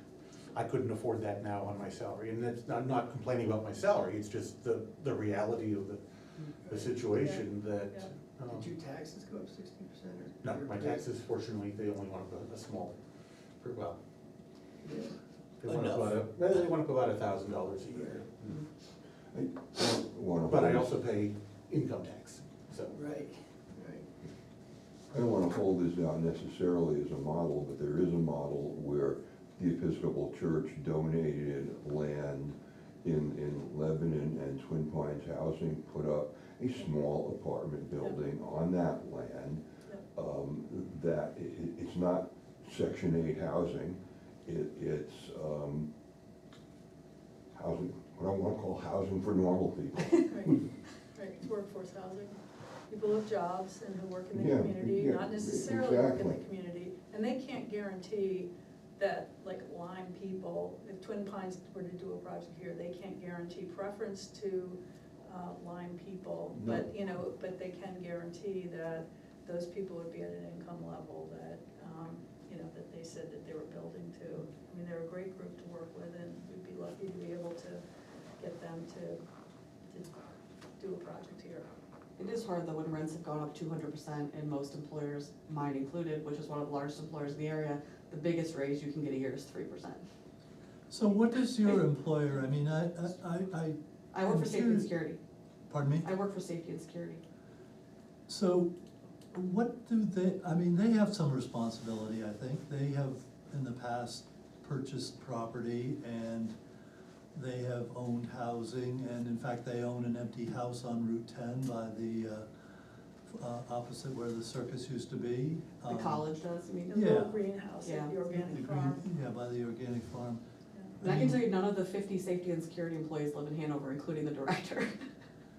I couldn't afford that now on my salary, and that's, I'm not complaining about my salary, it's just the reality of the situation that. Did your taxes go up 60% or? No, my taxes, fortunately, they only went up a small, well, Yeah. they went up about $1,000 a year. I don't wanna But I hold- also pay income tax, so. Right. I don't wanna hold this out necessarily as a model, but there is a model where the Episcopal Church donated land in Lebanon, and Twin Pines Housing put up a small apartment building on that land. That it's not Section 8 housing, it's housing, what I wanna call housing for normal people. Right, it's workforce housing, people with jobs and who work in the Yeah, community, yeah, not necessarily work in the exactly. community. And they can't guarantee that, like Lyme people, if Twin Pines were to do a project here, they can't guarantee preference to Lyme people. No. But they can guarantee that those people would be at an income level that, that they said that they were building to. I mean, they're a great group to work with, and we'd be lucky to be able to get them to do a project here. It is hard though when rents have gone up 200% and most employers, mine included, which is one of the largest employers in the area, the biggest raise you can get a year is 3%. So what does your employer, I mean, I I work I'm for safety and curious- security. Pardon me? I work for safety and security. So what do they, I mean, they have some responsibility, I think. They have in the past purchased property, and they have owned housing, and in fact, they own an empty house on Route 10 by the, opposite where the circus used to be. The college does, I mean. The little Yeah. greenhouse Yeah. at the organic The farm. green- Yeah, by the organic farm. Yeah. And I can tell you, none of the 50 safety and security employees live in Hanover, including the director.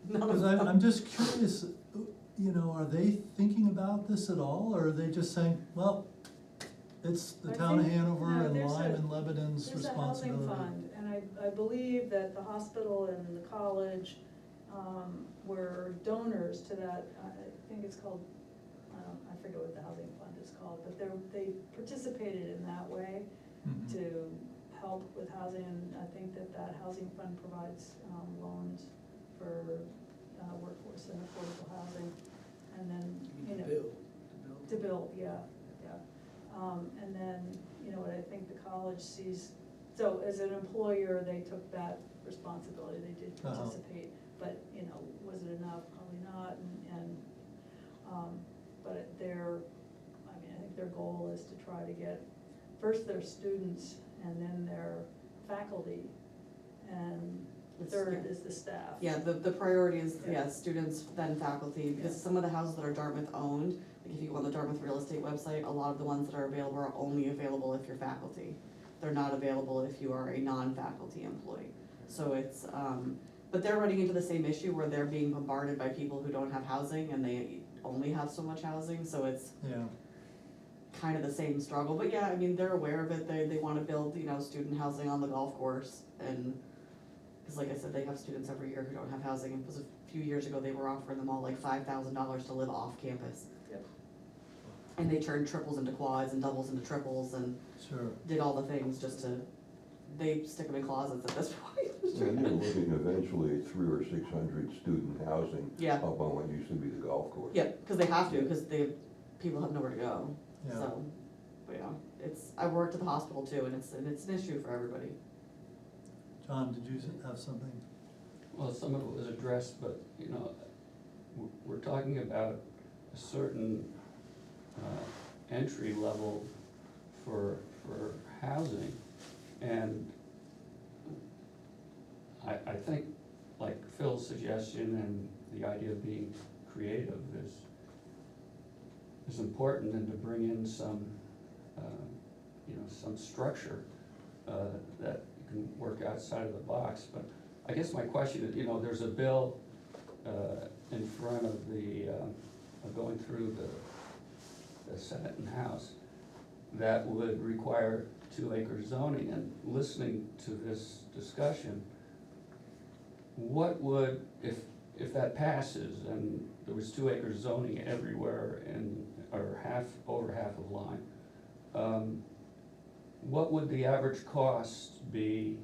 None of Because them. I'm just curious, are they thinking about this at all, or are they just saying, well, it's the I town of think, Hanover no, and there's Lyme a- and Lebanon's There's a housing responsibility? fund, and I believe that the hospital and the college were donors to that. I think it's called, I forget what the housing fund is called, but they participated in that way Mhm. to help with housing, and I think that housing fund provides loans for workforce and affordable housing, and then, to build, yeah. And then, what I think the college sees, so as an employer, they took that responsibility, they did participate, but, was it enough? Probably not, but I think their goal is to try to get first their students and then their faculty, and third is the staff. Yeah, the priority is, Yeah. students, then faculty, because Yeah. some of the houses that are Dartmouth owned, like if you go on the Dartmouth real estate website, a lot of the ones that are available are only available if you're faculty. They're not available if you are a non-faculty employee. So but they're running into the same issue where they're being bombarded by people who don't have housing, and they only have so much housing, so it's Yeah, kind of the same struggle, but yeah, I mean, they're aware of it, they wanna build, you know, student housing on the golf course, and, cause like I said, they have students every year who don't have housing, it was a few years ago, they were offering them all like $5,000 to live off campus. Yep. And they turned triples into quads and doubles into triples and sure. did all the things just to, they stick them in closets at this point. And they're looking eventually at 300 or 600 student housing Yeah. up on what used to be the golf course. Yeah, cause they have to, cause people have nowhere to go, Yeah. so, but yeah, I worked at the hospital too, and it's an issue for everybody. John, did you have something? Well, some of it was addressed, but, you know, we're talking about a certain entry level for housing. And I think, like Phil's suggestion and the idea of being creative is important, and to bring in some, you know, some structure that you can work outside of the box. But I guess my question is, you know, there's a bill in front of the, going through the Senate and House that would require 2-acre zoning, and listening to this discussion, what would, if that passes and there was 2-acre zoning everywhere in, or over half of Lyme, what would the average cost be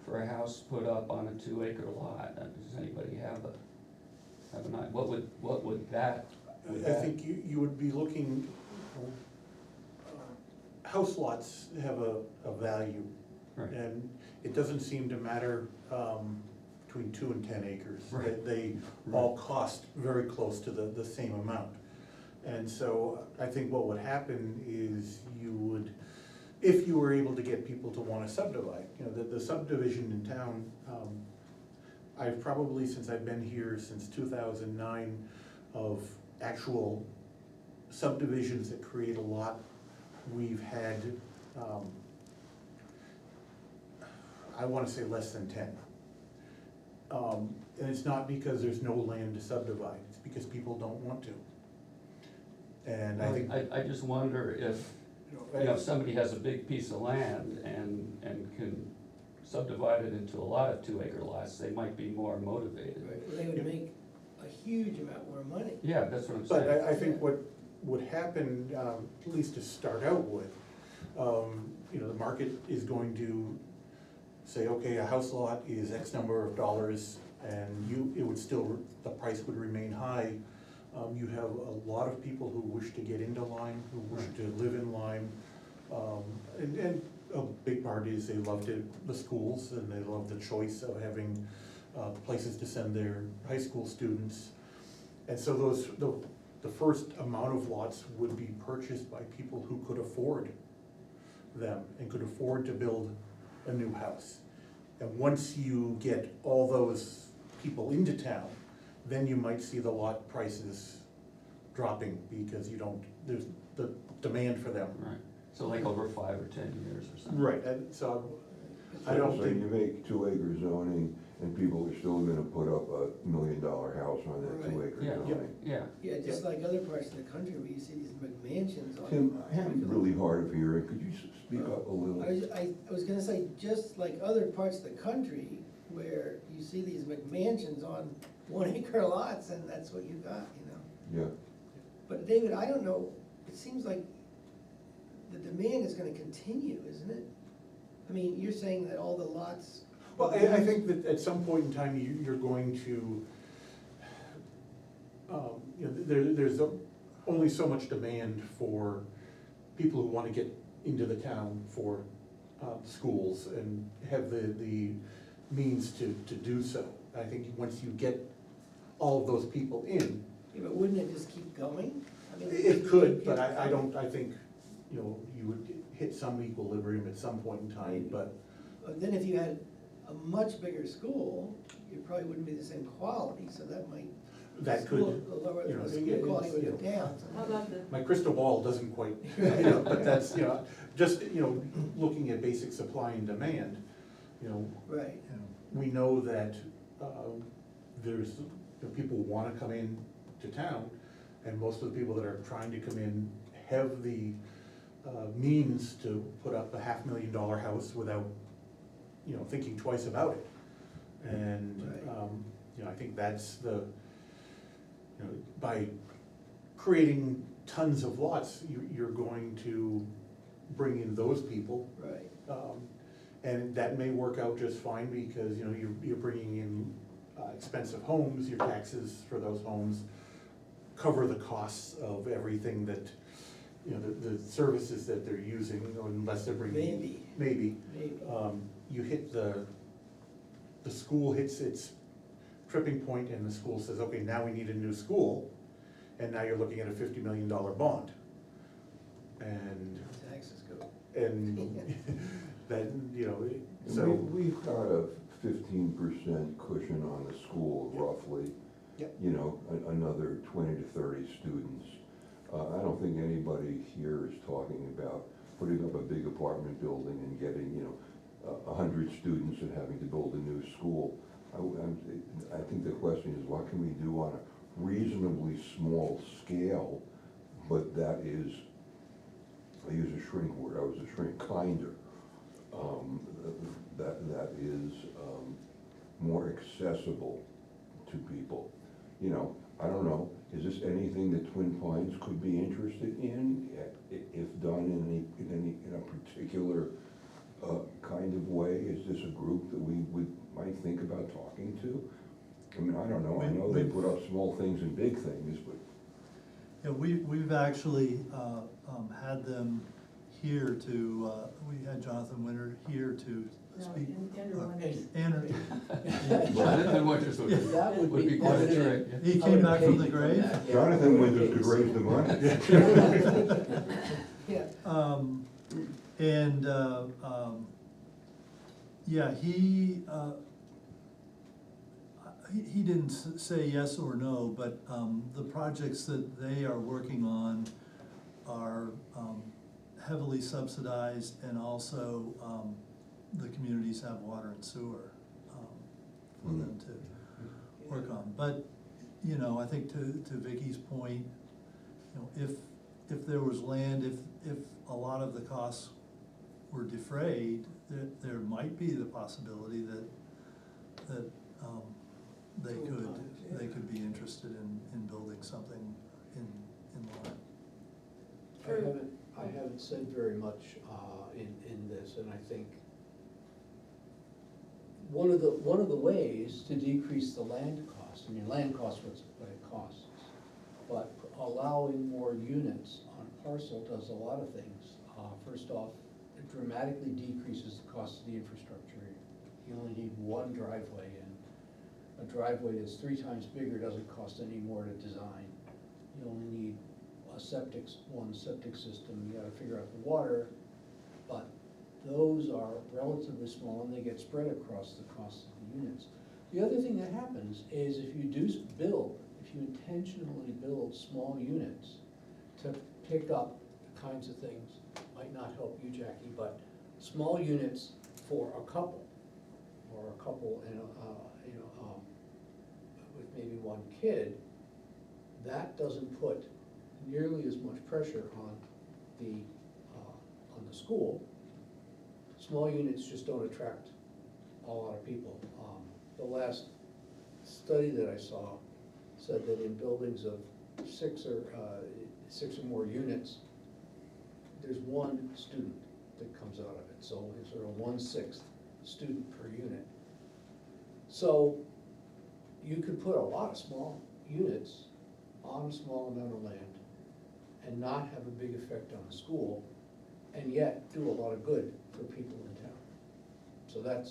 for a house put up on a 2-acre lot? Does anybody have an idea? What would that? I think you would be looking, house lots have a value. Right. And it doesn't seem to matter between 2 and 10 acres. Right. They all cost very close to the same amount. And so I think what would happen is you would, if you were able to get people to wanna subdivide, you know, the subdivision in town, I've probably, since I've been here since 2009, of actual subdivisions that create a lot, we've had, I wanna say less than 10. And it's not because there's no land to subdivide, it's because people don't want to. And I think, I just wonder if, you know, if somebody has a big piece of land and can subdivide it into a lot of 2-acre lots, they might be more motivated. Right, they would make a huge amount more money. Yeah, that's what I'm but saying. I think what would happen, at least to start out with, you know, the market is going to say, okay, a house lot is X number of dollars, and it would still, the price would remain high. You have a lot of people who wish to get into Lyme, who wish to live in Lyme. And a big part is they love the schools, and they love the choice of having places to send their high school students. And so the first amount of lots would be purchased by people who could afford them and could afford to build a new house. And once you get all those people into town, then you might see the lot prices dropping, because there's the demand for them. Right, so like over 5 or 10 years or something. Right, and so I don't So think. you make 2-acre zoning, and people are still gonna put up a $1 million house on that Right. 2-acre Yeah. zoning. Yeah, Yeah, just like other parts of the country where you see these McMansions on. Tim, I have it really hard of hearing, could you speak up a little? I was gonna say, just like other parts of the country where you see these McMansions on 1-acre lots, and that's what you got, you know? Yeah, But David, I don't know, it seems like the demand is gonna continue, isn't it? I mean, you're saying that all the lots. Well, I think that at some point in time, you're going to, you know, there's only so much demand for people who wanna get into the town for schools and have the means to do so. I think once you get all of those people in, Yeah, but wouldn't it just keep going? I mean, it could, but I think, you know, you would hit some equilibrium at some point in time, but. Then if you had a much bigger school, it probably wouldn't be the same quality, so that might. That school- could, The lower, you know, the so school quality would go you know, down. How about the, my crystal ball doesn't quite, you know, but that's, you know, just, you know, looking at basic supply and demand, you know, Right, yeah. we know that, there's, you know, people wanna come in to town, And most of the people that are trying to come in have the means to put up a $500,000 house without, thinking twice about it. And, Right. I think that's by creating tons of lots, you're going to bring in those people. Right. And that may work out just fine because, you're bringing in expensive homes, your taxes for those homes cover the costs of everything that, the services that they're using, unless they're bringing. Maybe. You hit the school hits its tripping point and the school says, okay, now we need a new school, and now you're looking at a $50 million bond. And, Taxes go. then, So we've got a 15% cushion on the school roughly. Yep. Another 20 to 30 students. I don't think anybody here is talking about putting up a big apartment building and getting, 100 students and having to build a new school. I think the question is, what can we do on a reasonably small scale, but that is, I use a shrink word, I was a shrink kinder. That is more accessible to people. I don't know, is this anything that Twin Pines could be interested in, if done in a particular kind of way? Is this a group that we might think about talking to? I mean, I don't know, I know they put up small things and big things, but. Yeah, we've actually had them here to, we had Jonathan Winter here to No, speak. Andrew Winters. Andrew. Jonathan Winters That would would be be quite a good. trick. Yeah. He I came would've back from paid the you for grave. that, yeah. Jonathan I would've Winters paid could you raise for the money. Yeah. Yeah, he didn't say yes or no, but the projects that they are working on are heavily subsidized, and also the communities have water and sewer for them to work on. But, I think to Vicky's point, if there was land, if a lot of the costs were defrayed, there might be the possibility that they could be interested in building something in Lyme. I haven't said very much in this, and I think one of the ways to decrease the land cost, land costs what it costs, but allowing more units on a parcel does a lot of things. First off, it dramatically decreases the cost of the infrastructure. You only need one driveway, and a driveway that's 3 times bigger doesn't cost any more to design. You only need one septic system. You gotta figure out the water, but those are relatively small and they get spread across the cost of the units. The other thing that happens is if you intentionally build small units to pick up the kinds of things, might not help you, Jackie, but small units for a couple, or a couple with maybe one kid, that doesn't put nearly as much pressure on the school. Small units just don't attract a lot of people. The last study that I saw said that in buildings of 6 or more units, there's 1 student that comes out of it, so it's sort of 1/6 student per unit. So you could put a lot of small units on a small amount of land and not have a big effect on the school, and yet do a lot of good for people in town. So I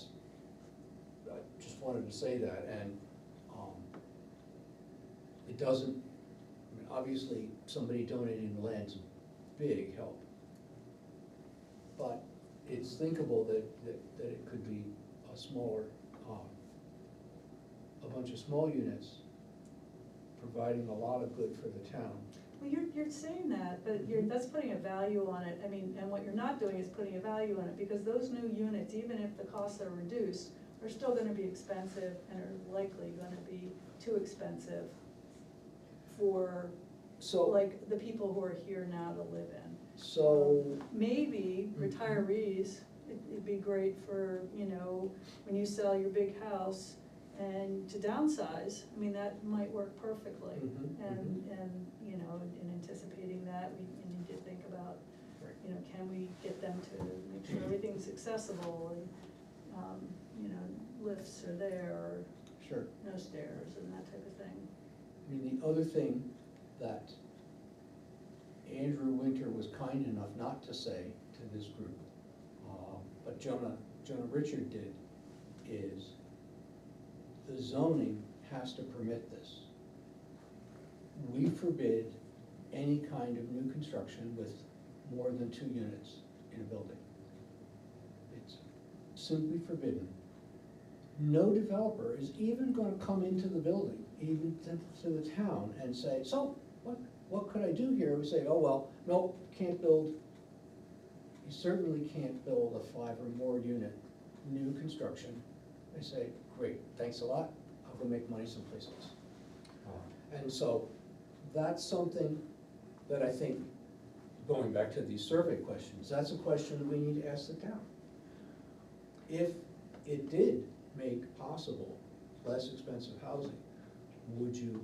just wanted to say that, and it doesn't, obviously, somebody donating the land's a big help. But it's thinkable that it could be a smaller, a bunch of small units providing a lot of good for the town. Well, you're saying that, but that's putting a value on it, and what you're not doing is putting a value on it, because those new units, even if the costs are reduced, are still gonna be expensive and are likely gonna be too expensive for So, like the people who are here now to live in. so, Maybe Mhm. retirees, it'd be great for, you know, when you sell your big house and to downsize, I mean, that might work perfectly. Mhm, And, you know, in anticipating that, we need to think about, Right. you know, can we get them to make sure everything's accessible and, you know, lifts are there, or sure. no stairs and that type of thing. I mean, the other thing that Andrew Winter was kind enough not to say to this group, but Jonah Richard did, is the zoning has to permit this. We forbid any kind of new construction with more than 2 units in a building. It's simply forbidden. No developer is even gonna come into the building, even to the town and say, so, what could I do here? We say, oh, well, no, can't build, you certainly can't build a 5 or more unit new construction. They say, great, thanks a lot, I'll go make money someplace else. And so, that's something that I think, going back to these survey questions, that's a question that we need to ask the town. If it did make possible less expensive housing, would you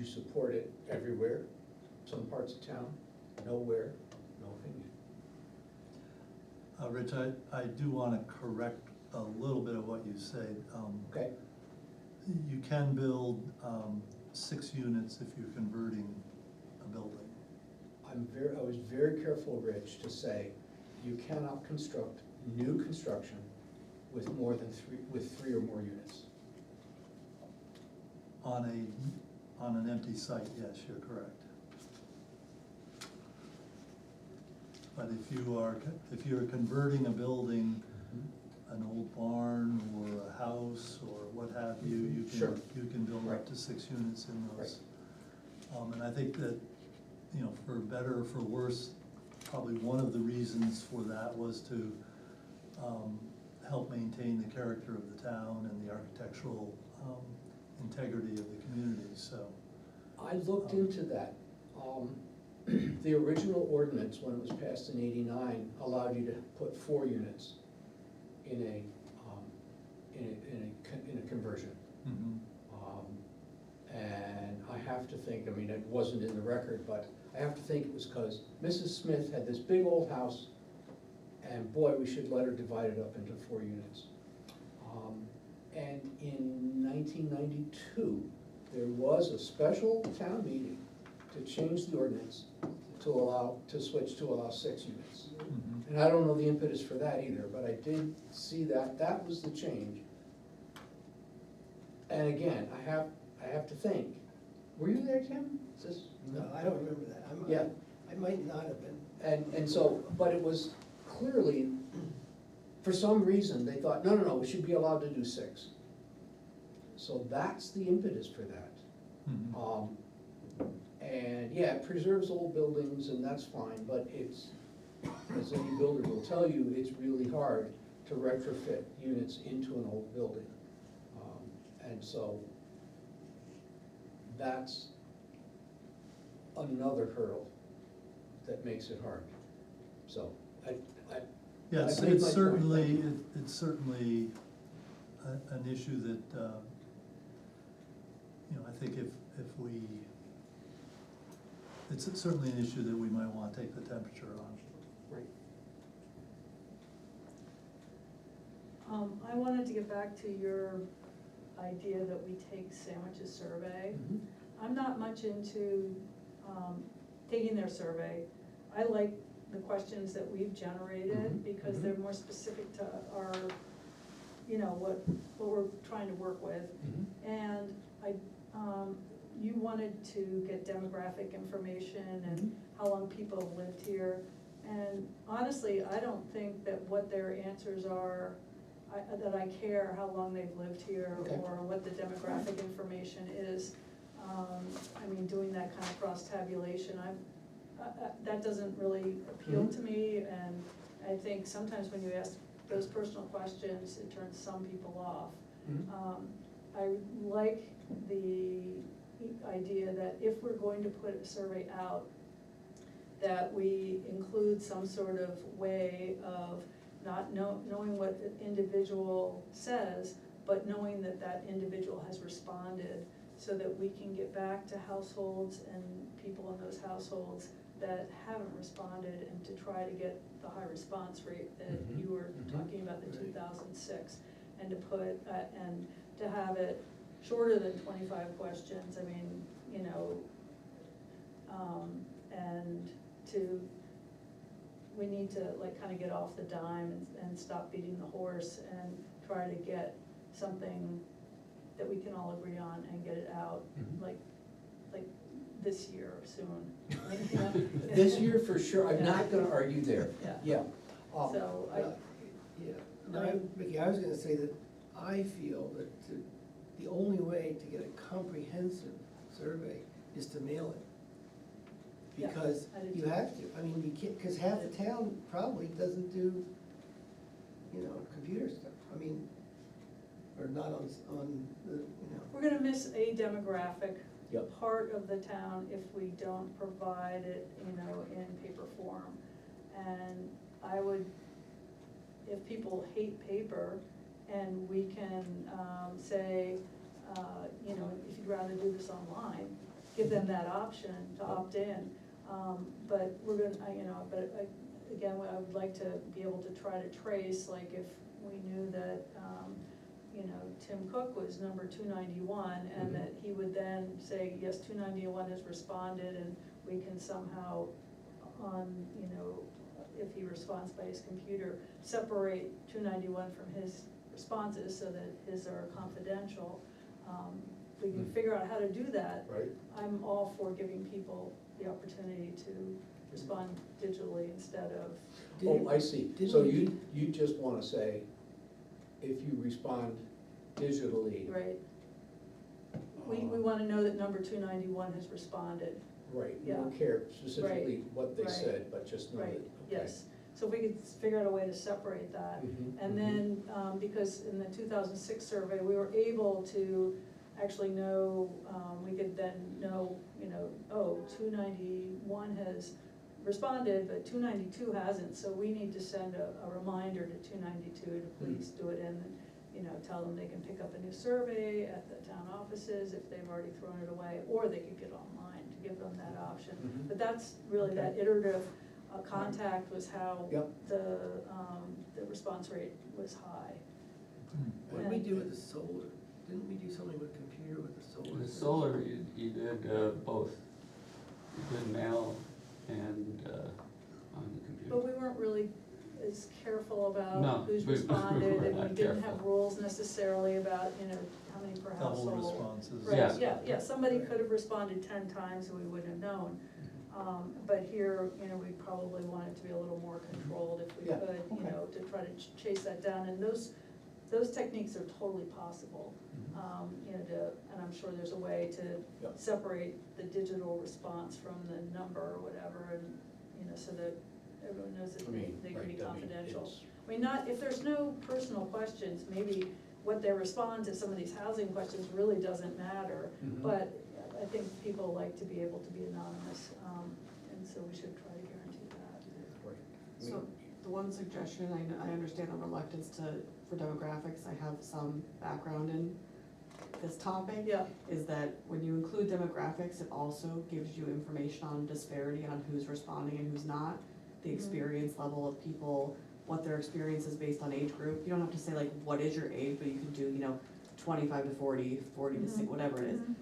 support it everywhere? Some parts of town, nowhere, no opinion. Rich, I do wanna correct a little bit of what you said. Okay, You can build 6 units if you're converting a building. I was very careful, Rich, to say you cannot construct new construction with more than 3 or more units. On an empty site, yes, you're correct. But if you're converting a building, an old barn or a house or what have you, Sure. you can build Right. up to 6 units in those. And I think that, you know, for better or for worse, probably one of the reasons for that was to help maintain the character of the town and the architectural integrity of the community, so. I looked into that. The original ordinance, when it was passed in '89, allowed you to put 4 units in a conversion. Mhm. And I have to think, I mean, it wasn't in the record, but I have to think it was because Mrs. Smith had this big old house, and boy, we should let her divide it up into 4 units. And in 1992, there was a special town meeting to change the ordinance to switch to allow 6 units. Mhm. And I don't know the impetus for that either, but I did see that was the change. And again, I have to think, were you there, Tim? Is this? No, I don't remember that. Yeah. I might not have been. And so, but it was clearly, for some reason, they thought, no, we should be allowed to do 6. So that's the impetus for that. Mhm. And yeah, it preserves old buildings and that's fine, but it's, as any builder will tell you, it's really hard to retrofit units into an old building. And so that's another hurdle that makes it hard. So Yeah, I've made it's my point. certainly, it's certainly an issue that, you know, I think if we, it's certainly an issue that we might want to take the temperature on. Right. I wanted to get back to your idea that we take Sandwich's survey. Mhm. I'm not much into, taking their survey. I like the questions that we've generated, Mhm, because mhm. they're more specific to our, you know, what we're trying to work with. Mhm. And you wanted to get demographic information and Mhm. how long people have lived here. And honestly, I don't think that what their answers are, that I care how long they've lived here Okay. or what the demographic information is. I mean, doing that kind of cross tabulation, that doesn't really appeal Mhm. to me. And I think sometimes when you ask those personal questions, it turns some people off. Mhm. I like the idea that if we're going to put a survey out, that we include some sort of way of not knowing what the individual says, but knowing that that individual has responded, so that we can get back to households and people in those households that haven't responded, and to try to get the high response rate that Mhm. you were Mhm. talking about, the Right. 2006, and to put, and to have it shorter than 25 questions, I mean, you know, and we need to like kind of get off the dime and stop beating the horse, and try to get something that we can all agree on and get it out, Mhm. like this year or soon. This year for sure, I'm not gonna argue there, Yeah. yeah. So Yeah, no, Mickey, I was gonna say that I feel that the only way to get a comprehensive survey is to mail it. Yeah, Because I do you too. have to, I mean, you can't, cause half the town probably doesn't do, you know, computer stuff, I mean, or not on the, you know. we're gonna miss a demographic Yep. part of the town if we don't provide it, you know, in paper form. And I would, if people hate paper, and we can, say, you know, if you'd rather do this online, give them that option to opt in. But we're gonna, you know, again, I would like to be able to try to trace, like if we knew that, you know, Tim Cook was number 291, and Mhm. that he would then say, yes, 291 has responded, and we can somehow you know, if he responds by his computer, separate 291 from his responses so that his are confidential. If we can Mhm. figure out how to do that, Right. I'm all for giving people the opportunity to respond digitally instead of, Oh, I see, Didn't so we- you just wanna say, if you respond digitally. right? We wanna know that number 291 has responded. Right, you don't Yeah. care specifically what they Right. said, but just know that, Right, okay. yes, so if we could figure out a way to separate that. Mhm, And mhm. then, because in the 2006 survey, we were able to actually know, we could then know, you know, oh, 291 has responded, but 292 hasn't, so we need to send a reminder to 292 to please do it, and, you know, tell them they can pick up a new survey at the town offices if they've already thrown it away, or they could get online, to give them that option. Mhm. But that's really, that Okay. iterative contact was how Yep. the response rate was high. What did we do with the solar? Didn't we do something with computer with the solar? The solar, you did both, you did mail and on the computer. But we weren't really as careful No, about who's we responded, were and we not didn't have careful. rules necessarily about, you know, how many per Double household. responses. Right, Yeah. yeah, somebody Right. could have responded 10 times and we wouldn't have known. But here, you know, we probably wanted to be a little more controlled if we Yeah, could, you okay. know, to try to chase that down, and those techniques are totally possible. Mhm. You know, and I'm sure there's a way to Yep. separate the digital response from the number or whatever, and, you know, so that everyone knows that I mean, they can right, be I mean, confidential. it's- I mean, not, if there's no personal questions, maybe what they respond to some of these housing questions really doesn't matter. Mhm. But I think people like to be able to be anonymous, and so we should try to guarantee that. Right. I So, mean, the one suggestion, I understand the reluctance for demographics, I have some background in this topic. Yeah. Is that when you include demographics, it also gives you information on disparity on who's responding and who's not. The Mhm. experience level of people, what their experience is based on age group, you don't have to say like, what is your age, but you can do, you know, 25 to 40, 40 to 60, Mhm. whatever it is. Mhm.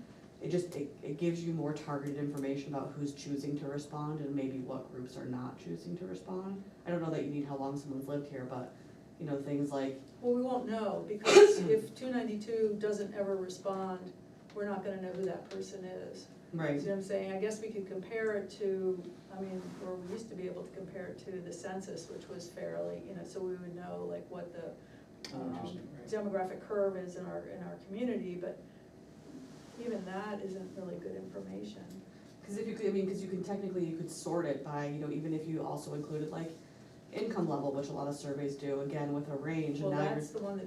It gives you more targeted information about who's choosing to respond and maybe what groups are not choosing to respond. I don't know that you need how long someone's lived here, but, you know, things like, Well, we won't know, because if 292 doesn't ever respond, we're not gonna know who that person is. right, See what I'm saying? I guess we could compare it to, I mean, or we used to be able to compare it to the census, which was fairly, you know, so we would know like what the Interesting, right. demographic curve is in our community, but even that isn't really good information. cause if you could, I mean, cause you can technically, you could sort it by, you know, even if you also included like income level, which a lot of surveys do, again, with a range, and Well, now you're. that's the one that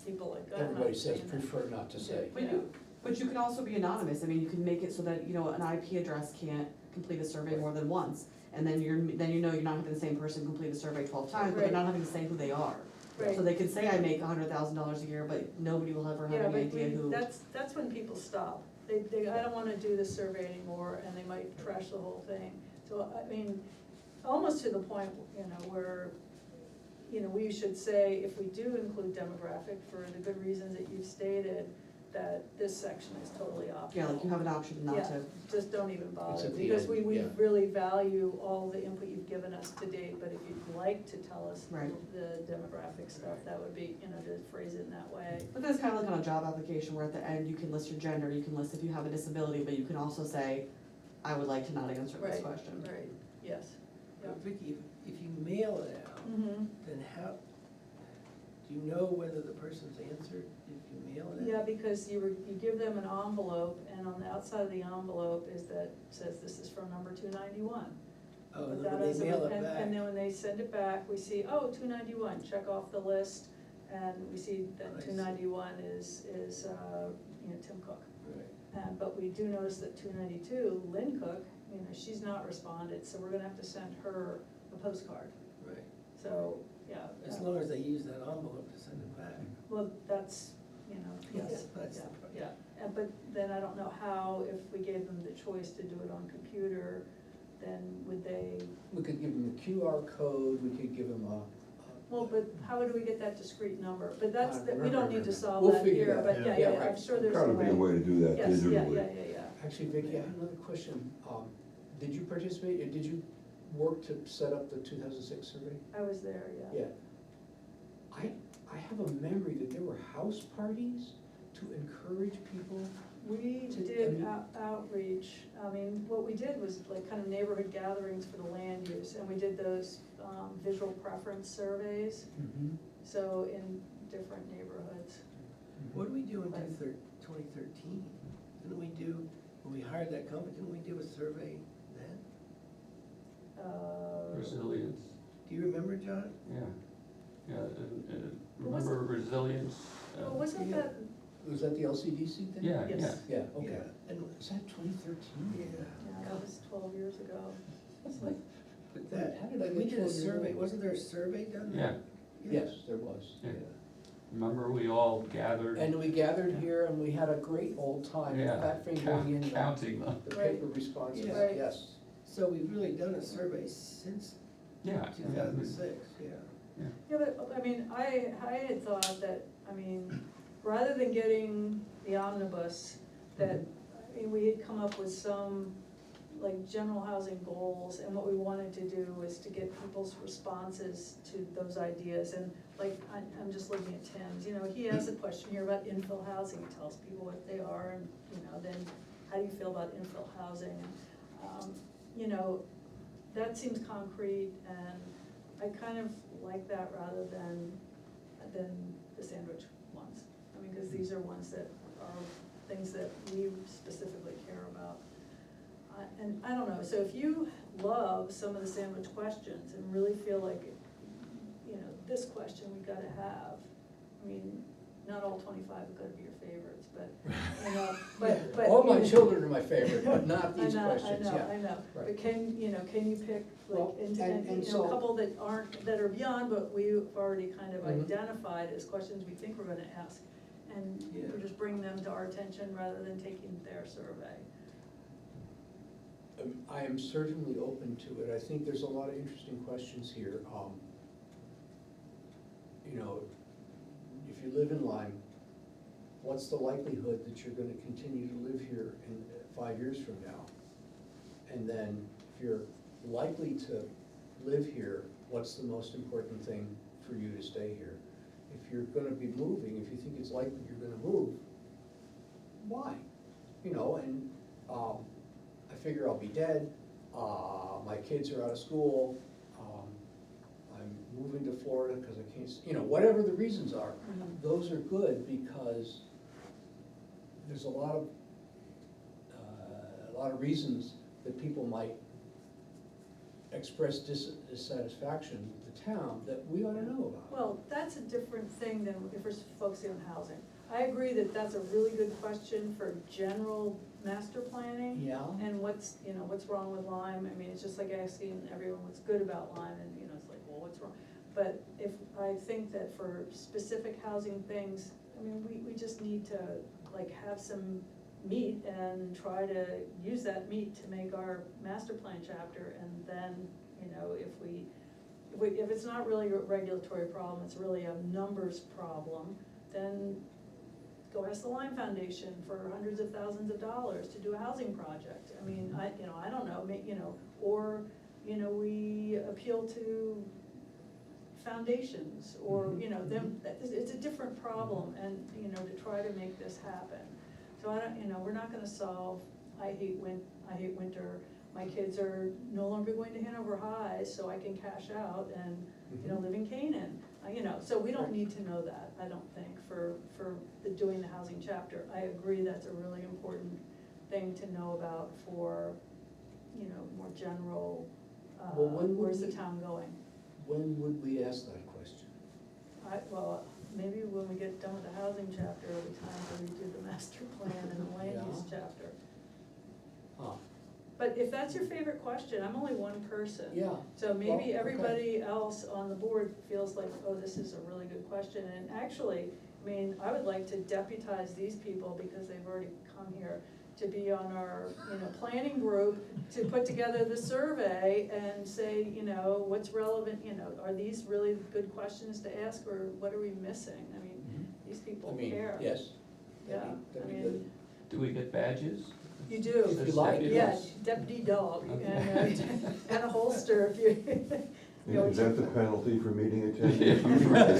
people like. I'm not Everybody says saying that. prefer not to say. But you, But you can also be anonymous, I mean, you can make it so that, you know, an IP address can't complete a survey more than once. And then you know you're not having the same person complete a survey 12 times, but Right. they're not having to say who they are. Right. So they can say I make $100,000 a year, but nobody will ever have Yeah, any but idea who. that's when people stop. I don't wanna do this survey anymore, and they might trash the whole thing. So, I mean, almost to the point, you know, where, you know, we should say, if we do include demographic for the good reasons that you've stated, that this section is totally optional. Yeah, like you have an option not Yeah, to. just don't even It's bother, at the because end, we yeah. really value all the input you've given us to date, but if you'd like to tell us Right. the demographic stuff, that would be, you know, to phrase it in that way. But that's kind of like on a job application where at the end you can list your gender, you can list if you have a disability, but you can also say, I would like to not answer this Right, question. right, yes. Yeah. But Vicky, if you mail it out, Mm-hmm. then how, do you know whether the person's answered if you mail it out? Yeah, because you give them an envelope, and on the outside of the envelope says this is from number 291. Oh, Put and that then when as they a- mail it and- back. And then when they send it back, we see, oh, 291, check off the list, and we see that I see. 291 is, you know, Tim Cook. Right. But we do notice that 292, Lynn Cook, you know, she's not responded, so we're gonna have to send her a postcard. Right, So, yeah. as long as they use that envelope to send it back. Well, that's, you know, yes, Yeah, that's yeah, the part. yeah. But then I don't know how, if we gave them the choice to do it on computer, then would they, We could give them a QR code, we could give them a. well, but how do we get that discrete number? But that's, we Remember. don't need to solve We'll that figure here, it out. but yeah, Yeah, yeah, I'm right. sure there's a Gotta way. be a way to do that Yes, yeah, digitally. yeah. Actually, Vicky, I have another question. Did you participate, or did you work to set up the 2006 survey? I was there, yeah. Yeah. I have a memory that there were house parties to encourage people. We To- I did mean- outreach, I mean, what we did was like kind of neighborhood gatherings for the land use, and we did those visual preference surveys, so in different neighborhoods. What did we do in 2013? Didn't we do, when we hired that company, didn't we do a survey then? Resilience, Do you remember, John? yeah, yeah, What was remember resilience? Well, wasn't Yeah. that, Was that the LCDC thing? Yeah, yeah, yes, Yeah, okay. Yeah, and, Was that 2013? yeah, that was 12 years ago. It's like, but that, How did I we get did a 12 years survey, old? wasn't there a survey done? yeah, Yes, there was. yeah. Remember we all gathered? And we gathered here and we had a great old time, Yeah, fat fingering in counting them, the Right. paper responses, Yeah. Right. yes. So we've really done a survey since yeah. 2006, yeah. yeah, but, I mean, I had thought that, I mean, rather than getting the omnibus, that, I mean, we had come up with some, like, general housing goals, and what we wanted to do was to get people's responses to those ideas, and like, I'm just looking at Tim's, you know, he has a question here about infill housing, he tells people what they are, and, you know, then, how do you feel about infill housing? You know, that seems concrete, and I kind of like that rather than the sandwich ones. I mean, because these are ones that are things that we specifically care about. And I don't know, so if you love some of the sandwich questions and really feel like, you know, this question we gotta have, I mean, not all 25 are gonna be your favorites, but, you know, but. All my you know- children are my favorite, but not I these know, questions, yeah. I know, Right. but can you pick, Well, like, and, and you know, so- a couple that are beyond, but we've already kind of Mhm. identified as questions we think we're gonna ask, and Yeah. we're just bringing them to our attention rather than taking their survey. I am certainly open to it. I think there's a lot of interesting questions here. You know, if you live in Lyme, what's the likelihood that you're gonna continue to live here in 5 years from now? And then, if you're likely to live here, what's the most important thing for you to stay here? If you're gonna be moving, if you think it's likely you're gonna move, why? You know, and, I figure I'll be dead, my kids are out of school, I'm moving to Florida because I can't, you know, whatever the reasons are, Mhm. those are good because there's a lot of reasons that people might express dissatisfaction with the town that we ought to know about. Well, that's a different thing than if we're focusing on housing. I agree that that's a really good question for general master planning. Yeah. And what's, you know, what's wrong with Lyme? I mean, it's just like asking everyone what's good about Lyme, and, you know, it's like, well, what's wrong? But if, I think that for specific housing things, I mean, we just need to, like, have some meat and try to use that meat to make our master plan chapter, and then, you know, if it's not really a regulatory problem, it's really a numbers problem, then go ask the Lyme Foundation for hundreds of thousands of dollars to do a housing project. I mean, I don't know, or, you know, we appeal to foundations, or, you know, them, it's a different problem, and, you know, to try to make this happen. So I don't, you know, we're not gonna solve, I hate winter, my kids are no longer going to Hanover High, so I can cash out and, you know, live in Canaan. You know, so we don't need to know that, I don't think, for doing the housing chapter. I agree that's a really important thing to know about for, you know, more general, Well, when would where's the we- town going? When would we ask that question? Well, maybe when we get done with the housing chapter, it'll be time to redo the master plan and the land use Yeah. chapter. Ah, But if that's your favorite question, I'm only one person. yeah. So maybe Well, okay. everybody else on the board feels like, oh, this is a really good question, and actually, I mean, I would like to deputize these people, because they've already come here, to be on our, you know, planning group, to put together the survey and say, you know, what's relevant, you know, are these really good questions to ask, or what are we missing? I mean, Mhm. these people I mean, care. yes. Yeah, That'd I be mean, good. Do we get badges? you do. If you like, Yeah, yes. deputy dog, Okay. and a holster if you. you know, Is that the penalty for meeting attendance?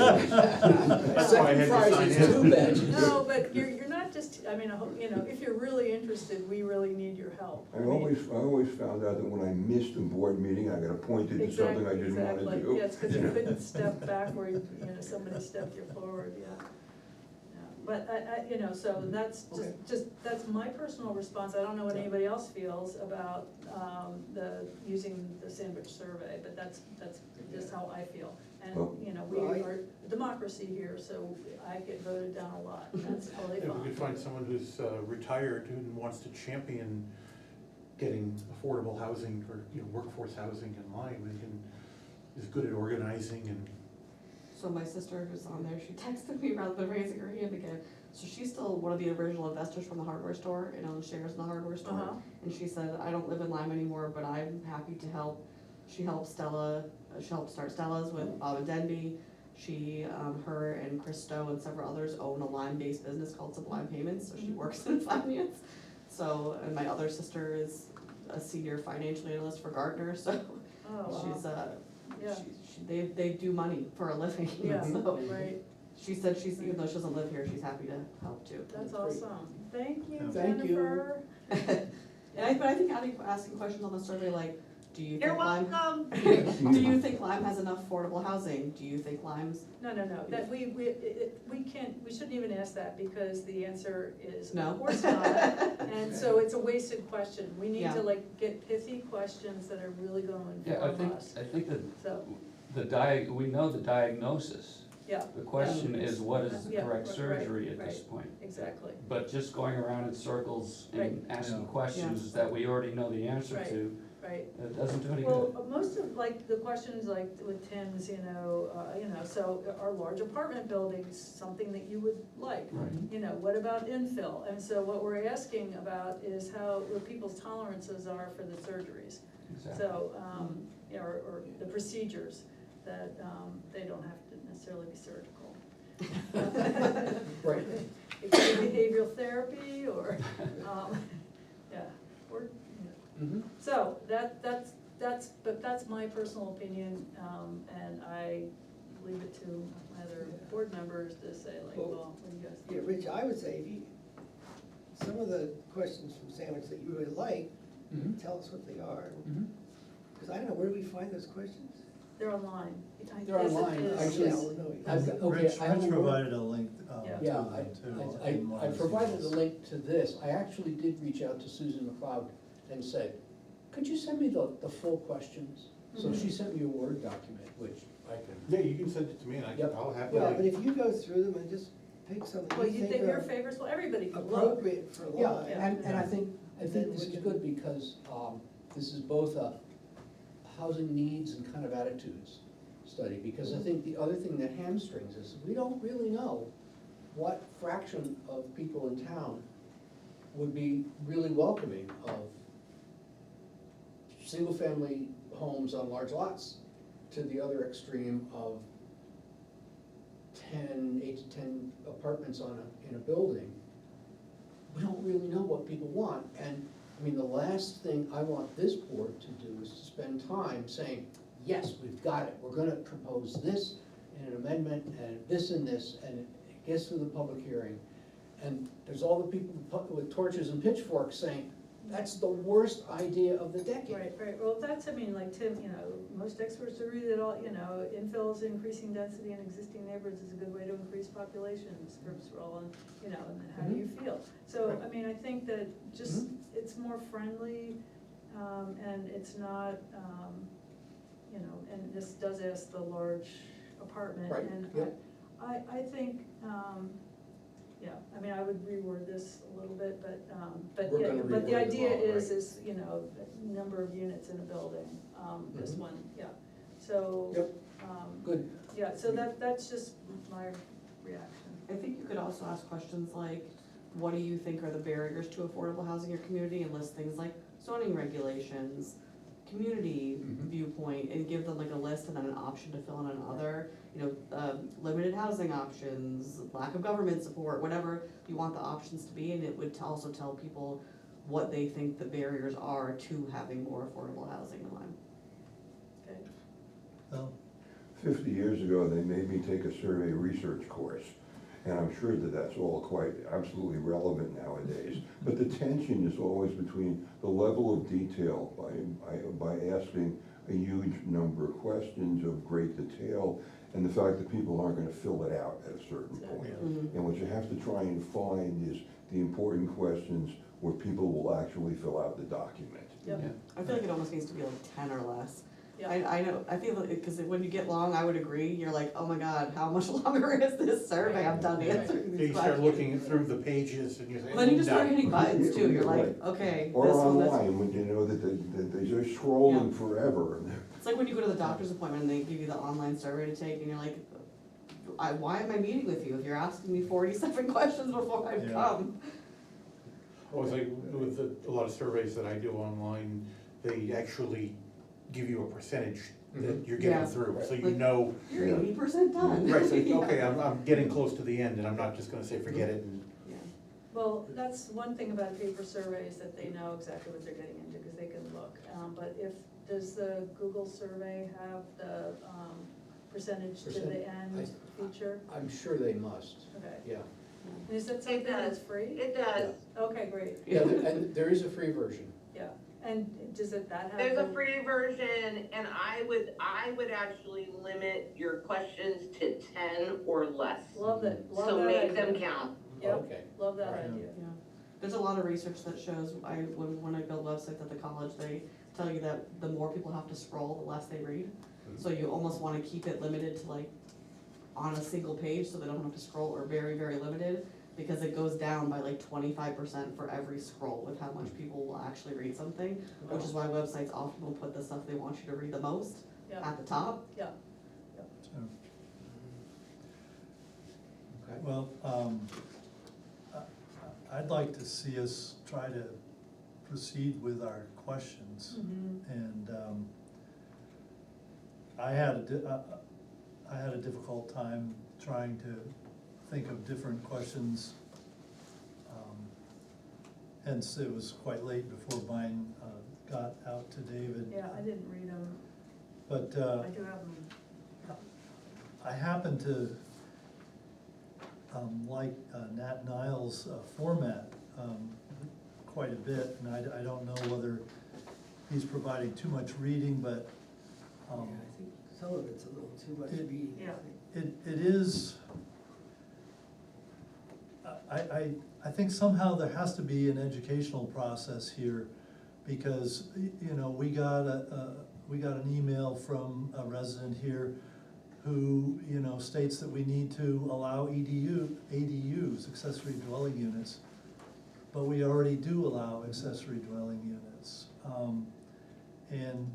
That's why I had Second to prize sign is in. 2 badges. No, but you're not just, I mean, you know, if you're really interested, we really need your help. I always found out that when I missed a board meeting, I got appointed to something I didn't want to Exactly, do. yeah, it's because you couldn't step backward, you know, somebody stepped you forward, yeah. Yeah. But you know, so that's Okay. that's my personal response. I don't know what Yeah. anybody else feels about, using the sandwich survey, but that's just how I feel. And, Well- you know, we Well, are a democracy here, so I get voted down a lot, and that's totally If we fine. could find someone who's retired and wants to champion getting affordable housing or, you know, workforce housing in Lyme, and is good at organizing and. So my sister who's on there, she texted me rather than raising her hand again. So she's still one of the original investors from the hardware store and owns shares in the hardware store. Uh-huh. And she said, I don't live in Lyme anymore, but I'm happy to help. She helped start Stella's with Bob and Denby. She, her and Chris Stowe and several others own a Lyme-based business called Sublime Payments, so she Mhm. works in finance. So, and my other sister is a senior financial analyst for Gartner, so Oh, wow. she's, Yeah. they do money for a living, Yeah, so. right, She said even though she doesn't live here, she's happy to help too. that's That's great. awesome. Thank you, Yeah. Thank you. Jennifer. But I think asking questions on the survey like, do you You're think Lyme? welcome. Do you think Lyme has enough affordable housing? Do you think Lyme's, No, that we can't, we shouldn't even ask that, because the answer is, No. of course not. And so it's a wasted question. We need Yeah. to like get pithy questions that are really gonna Yeah, I inform think, us. I think that So, we know the diagnosis. yeah, The question is, what is the Yeah, correct right, surgery at right. this point? exactly. But just going around in circles Right. and asking Yeah. questions that we already know the answer Right. to, Right. that doesn't do any Well, good. most of like the questions like with Tim's, so are large apartment buildings something that you would like? Right. You know, what about infill? And so what we're asking about is what people's tolerances are for the surgeries. Exactly. So, or the procedures, that, they don't have to necessarily be surgical. Right. It could be behavioral therapy, or, yeah, or, Mhm. so that's my personal opinion, and I leave it to my other board members to say like, Well, well, what do you guys Yeah, think? Rich, I would say, some of the questions from Sandwich that you really like, Mhm. tell us what they are. Mhm. Because I don't know, where do we find those questions? They're online. They're Yes, it online, is. actually. Yeah, well, no, I've got- okay, Rich I have a word- provided a link Yeah. to Yeah, them too. in one I of his provided a emails. link to this. I actually did reach out to Susan McLeod and said, could you send me the full questions? So she sent me a Word document, which I can, Yeah, you can send it to me and Yep. I'll have Yeah, that. but if you go through them and just pick something Well, you you think think your are favorites, well, everybody can look. appropriate for Yeah, Lyme. and I think Then this we is can- good because, this is both a housing needs and kind of attitudes study, because I think the other thing that hamstrings us, we don't really know what fraction of people in town would be really welcoming of single-family homes on large lots to the other extreme of 8 to 10 apartments in a building. We don't really know what people want, and, I mean, the last thing I want this board to do is to spend time saying, yes, we've got it, we're gonna propose this in an amendment, and this and this, and it gets through the public hearing. And there's all the people with torches and pitchforks saying, that's the worst idea of the decade. Right, well, that's, I mean, like Tim, you know, most experts agree that all, you know, infills, increasing density in existing neighborhoods is a good way to increase population, scripts roll, and, you know, and how do you feel? So, Right. I mean, I think that just, Mhm. it's more friendly, and it's not, you know, and this does ask the large apartment, Right, and yep. I think, yeah, I mean, I would reword this a little bit, but We're yeah, gonna but the reword it idea all, right. is, you know, the number of units in a building, this Mhm. one, yeah, so. Yep. Good. Yeah, so that's just my reaction. I think you could also ask questions like, what do you think are the barriers to affordable housing in your community, and list things like zoning regulations, community Mhm. viewpoint, and give them like a list and then an option to fill in another, you know, limited housing options, lack of government support, whatever you want the options to be, and it would also tell people what they think the barriers are to having more affordable housing in Lyme. Okay, Well, 50 years ago, they made me take a survey research course, and I'm sure that that's all quite absolutely relevant nowadays. But the tension is always between the level of detail by asking a huge number of questions of great detail, and the fact that people aren't gonna fill it out at a certain point. And what you have to try and find is the important questions where people will actually fill out the document. yep, Yeah. I feel like it almost needs to be like 10 or less. yeah. I know, I feel like, because when you get long, I would agree, you're like, oh my God, how much longer is this survey? I'm done answering You these start questions. looking through the pages and you say. Well, then you just start "No." hitting buttons too, you're like, Right. okay, Or this one, this. online, when you know that they're just scrolling Yeah. forever. It's like when you go to the doctor's appointment and they give you the online survey to take, and you're like, why am I meeting with you if you're asking me 47 questions before I've Yeah. come? Well, it's like with a lot of surveys that I do online, they actually give you a percentage that you're Yeah. getting through, so you Like- know. You're Yeah. 80% done. Right, so, Yeah. okay, I'm getting close to the end and I'm not just gonna say forget it and. Yeah. Well, that's one thing about paper surveys, that they know exactly what they're getting into, because they can look. But does the Google survey have the percentage to the end feature? I'm sure they must, Okay, yeah. is that something that's free? It does. Okay, great, Yeah, and there is a free version. yeah, and that have? There's a the- free version, and I would actually limit your questions to 10 or less. Love that, love that So make them idea. count. Yep, Okay. love that Right. idea. Yeah, there's a lot of research that shows, when I build websites at the college, they tell you that the more people have to scroll, the less they read. So you almost wanna keep it limited to like, on a single page, so they don't have to scroll, or very, very limited, because it goes down by like 25% for every scroll with how much people will actually read something, which is why websites often will put the stuff they want you to read the most Yeah, at the top. yeah, so, Okay. well, I'd like to see us try to proceed with our questions. mhm, And I had a difficult time trying to think of different questions. Hence, it was quite late before mine got out to David. yeah, I didn't read them, But I do have them. I happen to like Nat Niles' format quite a bit, and I don't know whether he's providing too much reading, but Yeah, I think some of it's a little too much It- reading, I Yeah. think. it is, I think somehow there has to be an educational process here, because, you know, we got an email from a resident here who, you know, states that we need to allow ADUs, accessory dwelling units, but we already do allow accessory dwelling units. And,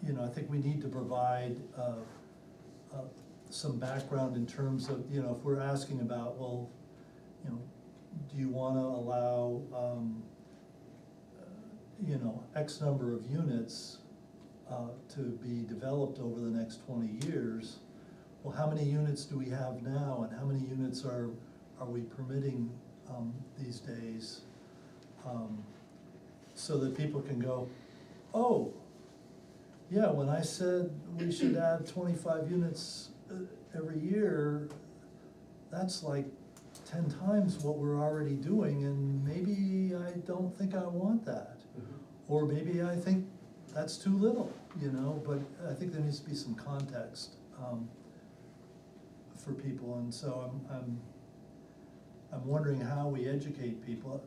you know, I think we need to provide some background in terms of, you know, if we're asking about, well, you know, do you wanna allow, you know, X number of units to be developed over the next 20 years? Well, how many units do we have now, and how many units are we permitting these days? So that people can go, oh, yeah, when I said we should add 25 units every year, that's like 10 times what we're already doing, and maybe I don't think I want that. Or maybe I think that's too little, you know, but I think there needs to be some context for people, and so I'm wondering how we educate people,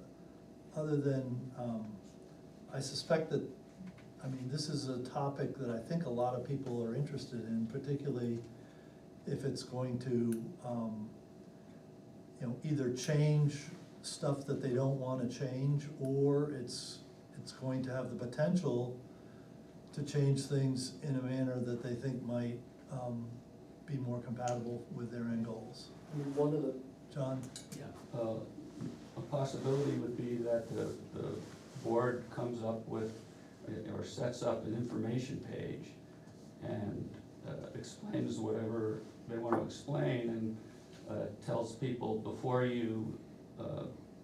other than, I suspect that, I mean, this is a topic that I think a lot of people are interested in, particularly if it's going to, you know, either change stuff that they don't wanna change, or it's going to have the potential to change things in a manner that they think might be more compatible with their end goals. I mean, one of the, John? yeah, A possibility would be that the board comes up with, or sets up an information page and explains whatever they want to explain, and tells people, before you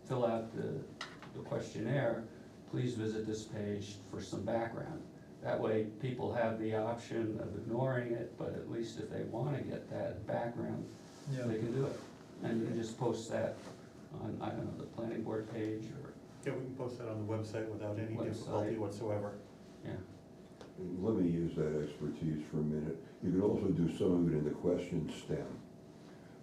fill out the questionnaire, please visit this page for some background. That way, people have the option of ignoring it, but at least if they wanna get that background, Yeah. they can do it. And you can just post that on, I don't know, the planning board page, or, Yeah, we can post that on the website without any Website. difficulty whatsoever. yeah. Let me use that expertise for a minute. You could also do some of it in the question stem,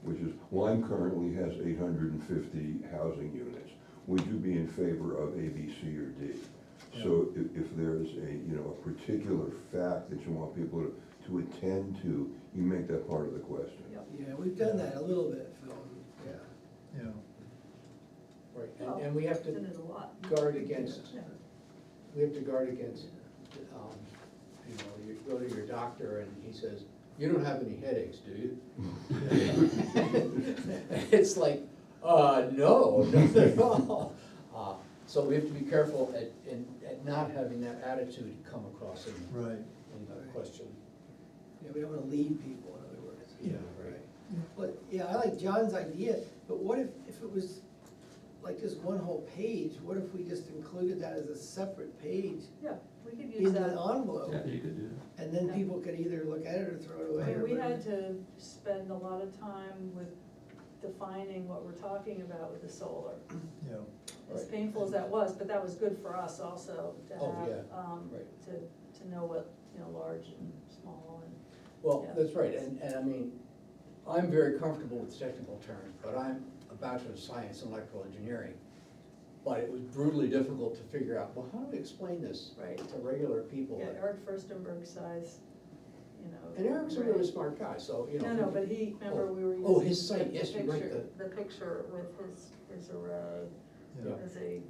which is, Lyme currently has 850 housing units. Would you be in favor of A, B, C, or D? So if there's a, you know, a particular fact that you want people to attend to, you make that part of the question. Yeah, we've done that a little bit, Phil, yeah. Yeah. right, Well, and we have to done it a lot. guard against, Yeah. we have to guard against, you know, you go to your doctor and he says, you don't have any headaches, do you? It's like, no, not at all. So we have to be careful at not having that attitude come across in Right. the question. Yeah, we don't wanna lead people, in other words. Yeah, right. But, yeah, I like John's idea, but what if it was like just one whole page? What if we just included that as a separate page Yeah, we could in use the that. envelope? Yeah, you could do that. And then people could either look at it or throw it away. I mean, or we whatever. had to spend a lot of time with defining what we're talking about with the solar. Yeah. As Right. painful as that was, but that was good for us also to Oh, have, yeah, right. to know what, you know, large and small and. Well, Yeah. that's right, and I mean, I'm very comfortable with technical terms, but I'm a Bachelor of Science in Electrical Engineering. But it was brutally difficult to figure out, well, how do we explain this Right. to regular people? Yeah, Eric Furstenberg size, you know. And Eric's a really smart guy, so, you know. No, but he, remember we were using. Oh, his site, the yes, you're right, picture- The picture with his array Yeah. as a,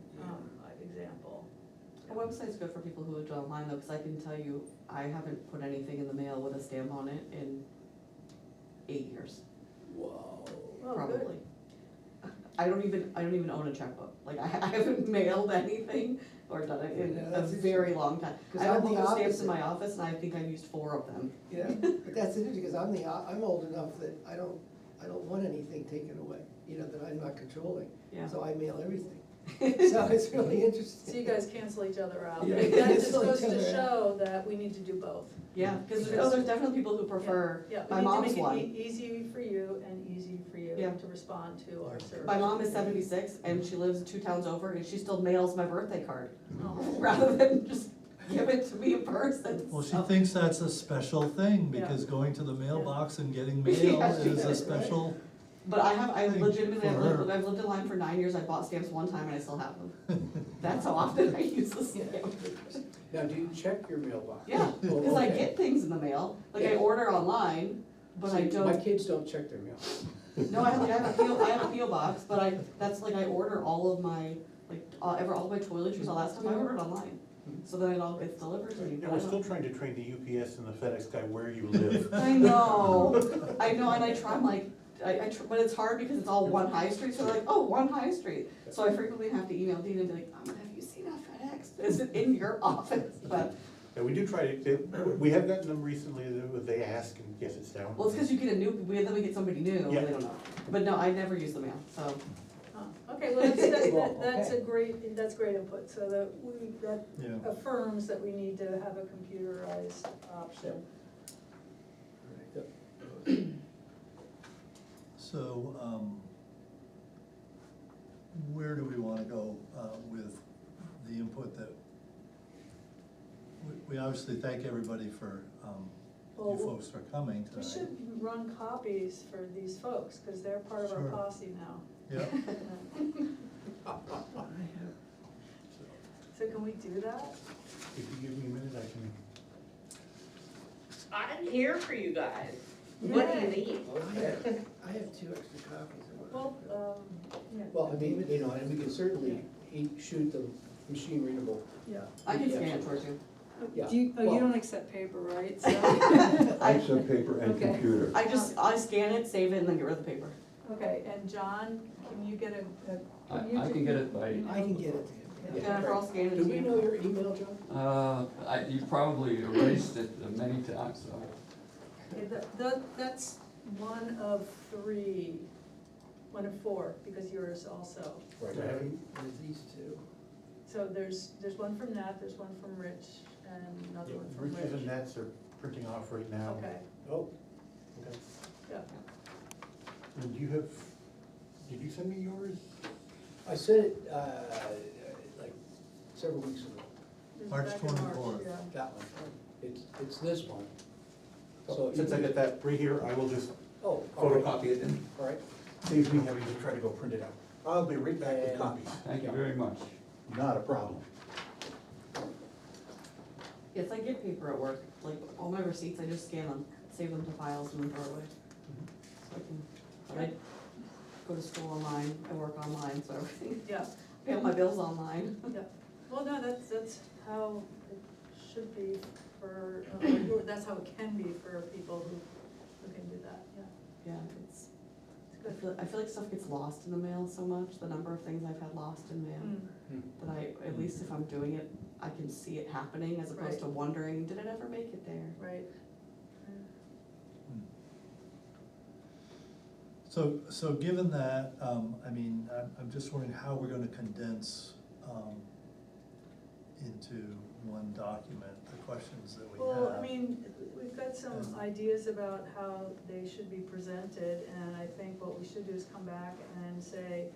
example. A website's good for people who live online though, because I can tell you, I haven't put anything in the mail with a stamp on it in 8 years, Whoa. Oh, good. probably. I don't even own a checkbook, like I haven't mailed anything or done it in Yeah, a that's very long time. 'Cause I have a I'm the book of stamps opposite. in my office and I think I've used 4 of them. Yeah, but that's interesting, because I'm old enough that I don't want anything taken away, you know, that I'm not controlling. Yeah. So I mail everything. So it's really interesting. So you guys cancel each other out. Yeah, But that just cancel goes each to other show that we need to do both. Yeah, because there's definitely people who prefer, Yeah, my we mom's need to one. make it easy for you and easy for you Yeah. to respond to our service. My mom is 76 and she lives 2 towns over and she still mails my birthday card, Oh. rather than just give it to me in person. Well, she thinks that's a special thing, because going to the mailbox and getting mail Yeah, she is a does, special. But I Thing legitimately, for her. I've lived in Lyme for 9 years, I bought stamps one time and I still have them. That's how often I use the stamp. Now, do you check your mailbox? Yeah, Oh, because I okay. get things in the mail, like I Yeah. order online, but I See, don't. My kids don't check their mail. No, I have a PO box, but that's like I order all of my, like, all my toiletries, all that stuff, I ordered online. So then it all gets delivered to me. Yeah, but I we're don't- still trying to train the UPS and the FedEx guy where you live. I know, and I try, I'm like, but it's hard because it's all one high street, so they're like, oh, one high street. So I frequently have to email Dean and be like, have you seen a FedEx? Is it in your office? But, Yeah, we do try we have gotten them recently, they ask, and yes, it's down. well, it's because you get a new, then we get somebody new, Yeah. they don't know. But no, I never use the mail, so. Okay, well, that's Well, that's okay. a great, that's great input, so that Yeah. affirms that we need to have a computerized option. So, where do we wanna go, with the input that, we obviously thank everybody for, you Well, folks for coming We tonight. should run copies for these folks, because they're part of our Sure. posse now. Yeah, So can we do that? If you give me a minute, I can. I'm here for you guys. What do you Yay. need? I have 2 extra copies of what. Well, yeah. Well, I mean, you know, and we can certainly shoot the machine readable. Yeah. I can scan it towards you. Yeah. You Well- don't accept paper, right? So- I accept paper and Okay. computer. I scan it, save it, and then get rid of the paper. Okay, and John, can you get I can get it by, I can get it to him. Yeah. Jennifer, I'll scan it Do to we you. know your email, John? you probably erased it many times, so. Okay, that's one of 3, one of 4, because yours also. Right. There's these 2. So there's one from Nat, there's one from Rich, and another one from Riches and Rich. Nets are printing off right now. Okay, Oh, Okay. yeah. And did you send me yours? I said it, like, several weeks ago, This is March back in March, 24th. yeah. that one. It's this one. So since I get that right here, I will just Oh, all right. photocopy it and All right. saves me having to try to go print it out. I'll be right back with copies. Thank you very much. Not a problem. Yes, I get paper at work, like all my receipts, I just scan them, save them to files and then throw away. So I can, but I go to school online, I work online, so everything, Yeah, pay all my bills online. yeah. Well, no, that's how it should be for, or that's how it can be for people who can do that, yeah. Yeah, it's, It's good. I feel like stuff gets lost in the mail so much, the number of things I've had lost in mail. Mm. That at least if I'm doing it, I can see it happening as opposed Right. to wondering, did it ever make it there? Right. So given that, I mean, I'm just wondering how we're gonna condense, into one document, the questions that we have. Well, I mean, we've got some And- ideas about how they should be presented, and I think what we should do is come back and say,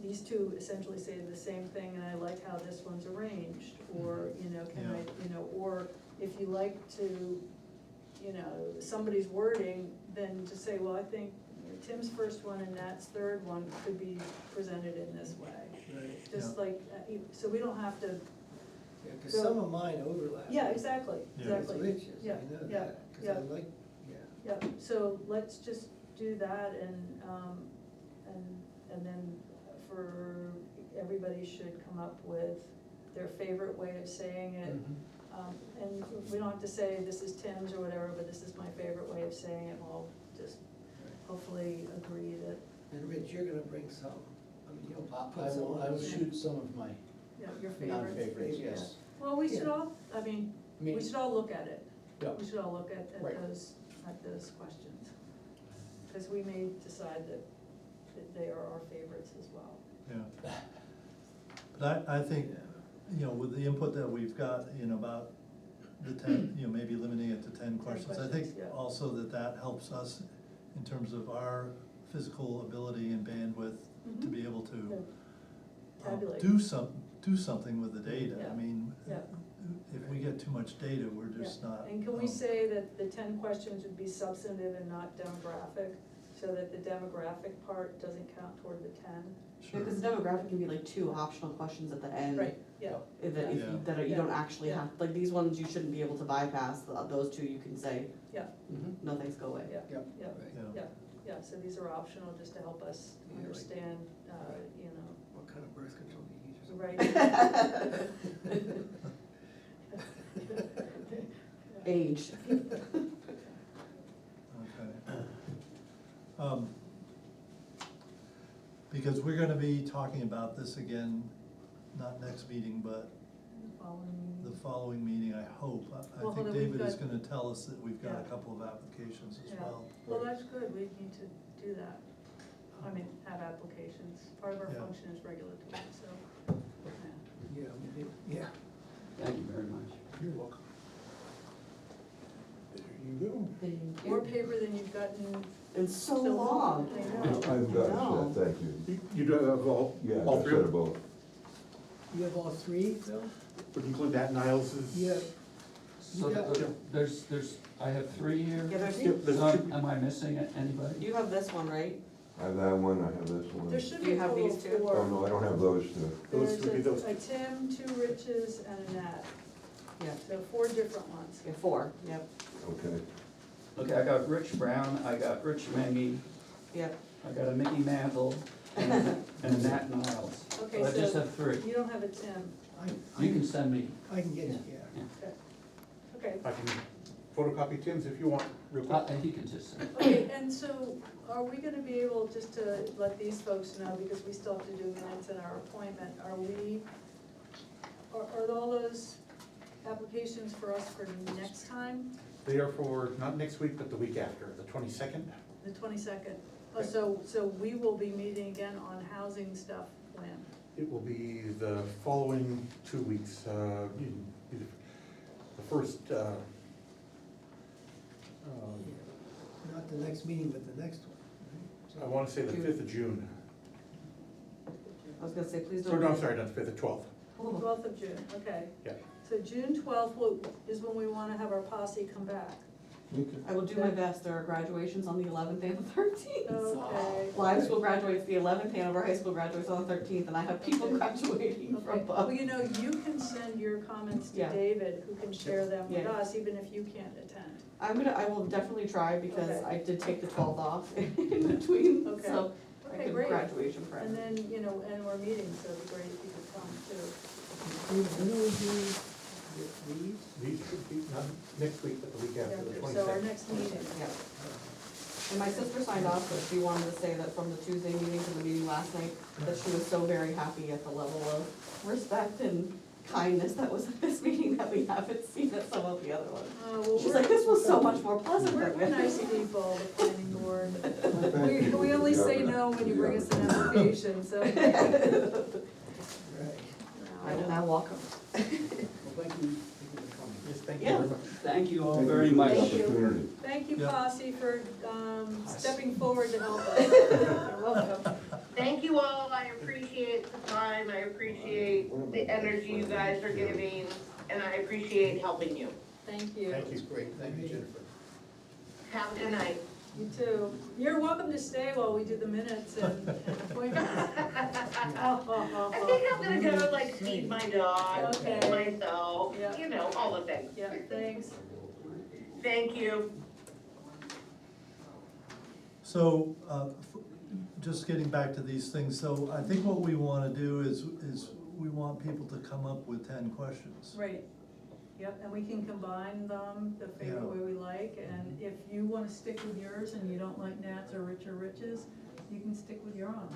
these 2 essentially say the same thing, and I like how this one's arranged, or, can I, or if you like to, somebody's wording, then to say, well, I think Tim's first one and Nat's third one could be presented in this way. Right. Just like, so we don't have to, Yeah, because some of mine overlap. yeah, exactly, Yeah. It's exactly. Rich's, I Yeah, know yeah, that, because yeah. I like, yeah. Yeah, so let's just do that and then everybody should come up with their favorite way of saying it. Mhm. And we don't have to say this is Tim's or whatever, but this is my favorite way of saying it, we'll just hopefully agree that, And Rich, you're gonna bring some, I mean, you'll put I some will, on I will there. shoot some of my yeah, your favorites. non-favorites, yes. Well, we should Yeah. all, I mean, I mean, we should all look at it. yeah. We should all look at Right. those questions. Because we may decide that they are our favorites as well. Yeah. But I think, with the input that we've got, about the 10, maybe limiting it to 10 questions, I think questions, yeah. also that helps us in terms of our physical ability and bandwidth to Mhm. be able to Yeah. Tabulate. do something with the data. Yeah. I mean, Yeah. if we get too much data, we're just Yeah. not. And can we say that the 10 questions would be substantive and not demographic? so that the demographic part doesn't count toward the 10. Sure. Because demographic can be like 2 optional questions at the end. Right, yeah, That if Yeah. you, that you don't actually Yeah. have, like these ones, you shouldn't be able to bypass, those 2 you can say, yeah, Mhm. no thanks, go away. yeah, Yep. yeah, Right. yeah, yeah, so these are optional just to help us Yeah, like- understand, you know, What kind of birth control do you use or something? right. Age. Okay. Because we're gonna be talking about this again, not next meeting, but Following the meeting. following meeting, I hope. I Well, think hold on, we've David is got- gonna tell us that we've got a Yeah. couple of applications as Yeah. well. Well, that's good, we need to do that. I mean, have applications, part of our Yeah. function is regulatory, so, yeah. Yeah, we do, yeah. Thank you very much. You're welcome. There you go. Thank More you. paper than you've gotten. It's so So long. I know. I've got No. that, thank you. You do have all Yeah, all I three said of them? about, You have all 3, Bill? Would include that Niles's? Yeah. So You got- there's, I have 3 here. Yeah, there's, Yep, there's So two. am I missing anybody? you have this one, right? I have that one, I have this one. There should Do be you a have total these of two? 4. Oh, no, I don't have those two. Those would be There's those a Tim, 2 Riches, and a Nat, Yeah, so 4 different ones. yeah, 4, yep, Okay. Okay, I got Rich Brown, I got Rich Mengy, yep. I got a Mickey Mantle, and a Nat Niles. Okay, I just so have 3. you don't have a Tim, You can send me. I can get it, yeah. okay. Okay, I can photocopy Tim's if you want, real quick. You can just send. okay, and so are we gonna be able, just to let these folks know, because we still have to do minutes in our appointment, are all those applications for us for next time, They are for, not next week, but the week after, the 22nd. the 22nd? Oh, so we will be meeting again on housing stuff when? It will be the following 2 weeks, the first, Not the next meeting, but the next one, I wanna say the 5th of June. I was gonna say, please So, don't. no, I'm sorry, not the 5th, the 12th. Oh, 12th of June, okay. Yeah. So June 12th is when we wanna have our posse come back. Okay. I will do my best, there are graduations on the 11th and the 13th. Okay. Lyme school graduates the 11th, Hanover High School graduates on the 13th, and I have people graduating Okay, from well, both. you know, you can send your comments to Yeah. David, who can share them with Yeah. us, even if you can't attend. I will definitely try, because Okay. I did take the 12th off in between, Okay. so I Okay, could great. graduation prep. And then, you know, and we're meeting, so it'd be great if you could come too. When are we doing these? These should be, not next week, but the week after, the Yeah, 22nd. so our next meeting. Yeah. And my sister signed off, but she wanted to say that from the Tuesday meeting to the meeting last night, that she was so very happy at the level of respect and kindness that was at this meeting that we haven't seen at some of the other ones. Well, She's like, this was so much more pleasant We're, than we're nice this. people, the planning board. Thank you. We only say Yeah. no when you bring us an application, so. Right. I will now walk them. Well, thank you for coming. Yes, thank you Yeah. very much. Thank you all Thank you very for the much. Thank you. opportunity. Thank you, Yeah. Posse, for, stepping forward to help us. You're welcome. Thank you all, I appreciate the time, I appreciate the energy you guys are giving, and I appreciate helping you. Thank you. Thank you. That's great, thank you, Jennifer. Have a good night. You too. You're welcome to stay while we do the minutes and appointments. I think I'm gonna go like feed my dog, feed Okay. myself, Yeah. you know, all the things. Yeah, thanks. Thank you. So, just getting back to these things, so I think what we wanna do is we want people to come up with 10 questions. Right. Yep, and we can combine them the favorite Yeah. way we like, and if you wanna stick with yours and you don't like Nats or Riches, you can stick with your own.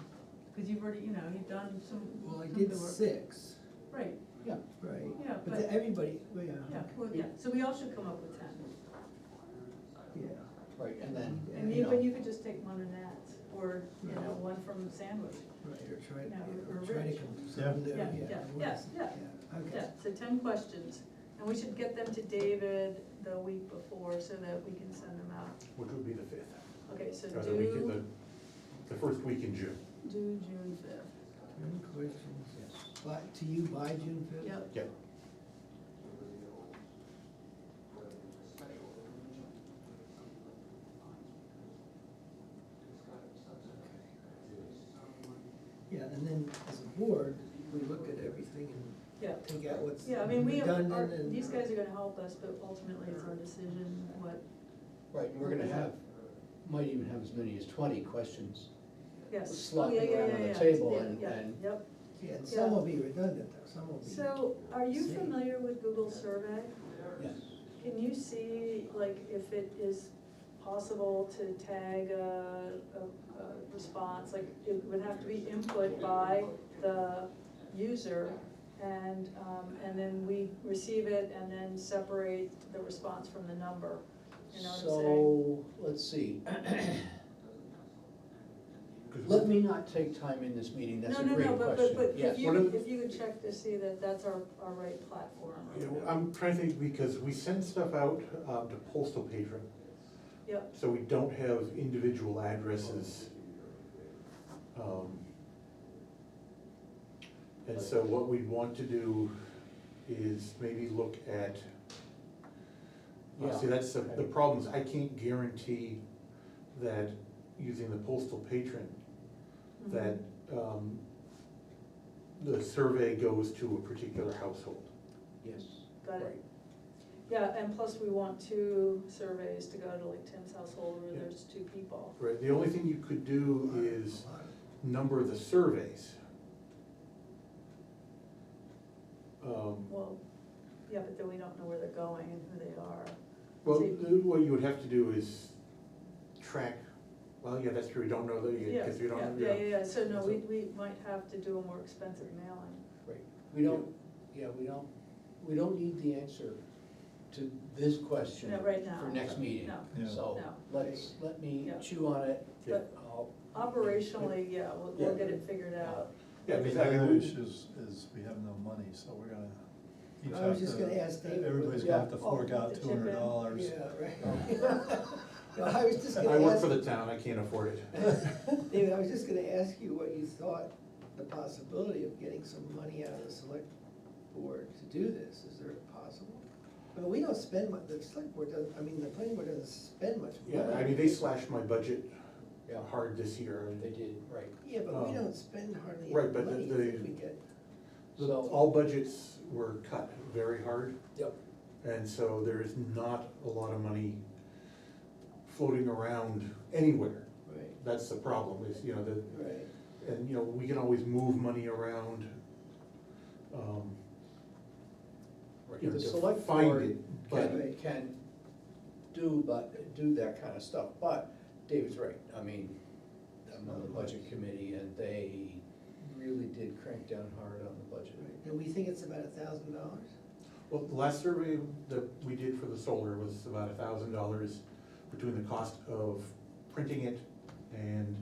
Cause you've already, you know, you've done some. Well, I some did good work. 6, Right, Yeah, right? Yeah, But but- everybody, well, yeah. yeah, well, yeah, so we all should come up with 10. Yeah. right, and then, And you you, but know, you could just take one of Nats, or, you know, one from Sandwich. Right, or try, Yeah, or or try to Rich. come to Yeah. some, Yeah, yeah, yeah, yeah. Okay. Yeah, so 10 questions, and we should get them to David the week before so that we can send them out. Which would be the 5th, Okay, so or the week, do the first week in June. June 5th. 10 questions, yes. to you by June 5th? Yep, Yep. Yeah, and then as a board, we look at everything Yeah. and take out what's Yeah, I mean, we, redundant and. these guys are gonna help us, but ultimately it's our decision what, Right, and we're gonna have, might even have as many as 20 questions yes. slopping Oh, yeah, yeah, around yeah, on the yeah, table, yeah, and, yeah, and Yep. Yeah, and some Yeah. will be redundant though, some will be. So, are you Same. familiar with Google Survey? yes. Can you see, like, if it is possible to tag a response, like, it would have to be input by the user, and then we receive it and then separate the response from the number, you know what I'm saying? So, let's see. 'Cause Let me not take time in this meeting, that's a great No, question. but Yes. if you could check to see that that's our right platform. You know, I'm trying to think, because we send stuff out to postal patron, Yep, so we don't have individual addresses. And so what we'd want to do is maybe look at, see, that's the problem is I can't guarantee that using the postal patron, Mhm. that the survey goes to a particular household. Yes. got Right. it. Yeah, and plus we want 2 surveys to go to, like, Tim's household where Yeah. there's 2 people. Right, the only thing you could do is number the surveys. Well, yeah, but then we don't know where they're going and who they are. Well, See- what you would have to do is track, well, yeah, that's true, you don't know that, Yeah, because you don't. yeah, so no, we might have to do a more expensive mailing. Right, we don't need the answer to this question No, right now. for next meeting. No. Yeah. So, No. let me Yeah. chew on it. Yeah. I'll- Operationally, yeah, we'll Yeah. get it figured out. Yeah, The because I other mean, issue is we have no money, so we're gonna each I was have just to- gonna ask David. everybody's Yeah. gonna have to fork out To chip in. $200. Yeah, right. No, I was just gonna I work ask, for the town, I can't afford it. David, I was just gonna ask you what you thought the possibility of getting some money out of the select board to do this, is there possible? I mean, we don't spend much, the select board doesn't, I mean, the planning board doesn't spend much money. Yeah, I mean, they slashed my budget Yeah. hard this year. and They did, right. Yeah, but we Um, don't spend hardly right, any but money, the- if we get, So- All budgets were cut very hard, Yep. and so there is not a lot of money floating around anywhere. right, That's the problem, is, you know, right. and, you know, we can always move money around. You know, The to select find board it, but, can do that kind of stuff, but David's right, I mean, I'm on the budget committee, and they really did crank down hard on the budget. And we think it's about $1,000? well, the last survey that we did for the solar was about $1,000 between the cost of printing it and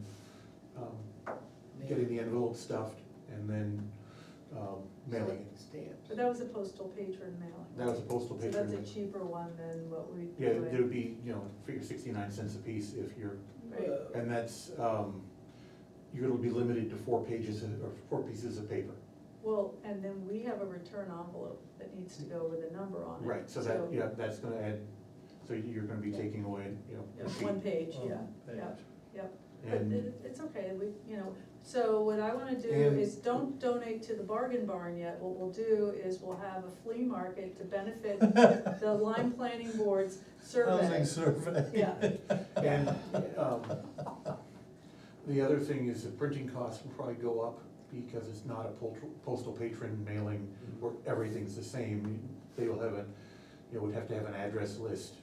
getting the envelope stuffed and then mailing it. Stamps. But that was a postal patron mailing. That was a postal So patron. that's a cheaper one than what we. Yeah, do. there'd be, you know, figure 69 cents a piece if you're, Right. and that's, you're gonna be limited to 4 pages or 4 pieces of paper. Well, and then we have a return envelope that needs to go with a number on it. Right, so that, yeah, that's gonna add, so you're gonna be taking away, you know. Yeah, a sheet. 1 page, One yeah, page. yep. But And- it's okay, we, you know, so what I wanna do And- is don't donate to the bargain barn yet. What we'll do is we'll have a flea market to benefit the Lyme Planning Board's survey. Housing survey. Yeah. And, the other thing is the printing costs will probably go up because it's not a postal patron mailing where everything's the same. They will have would have to have an address list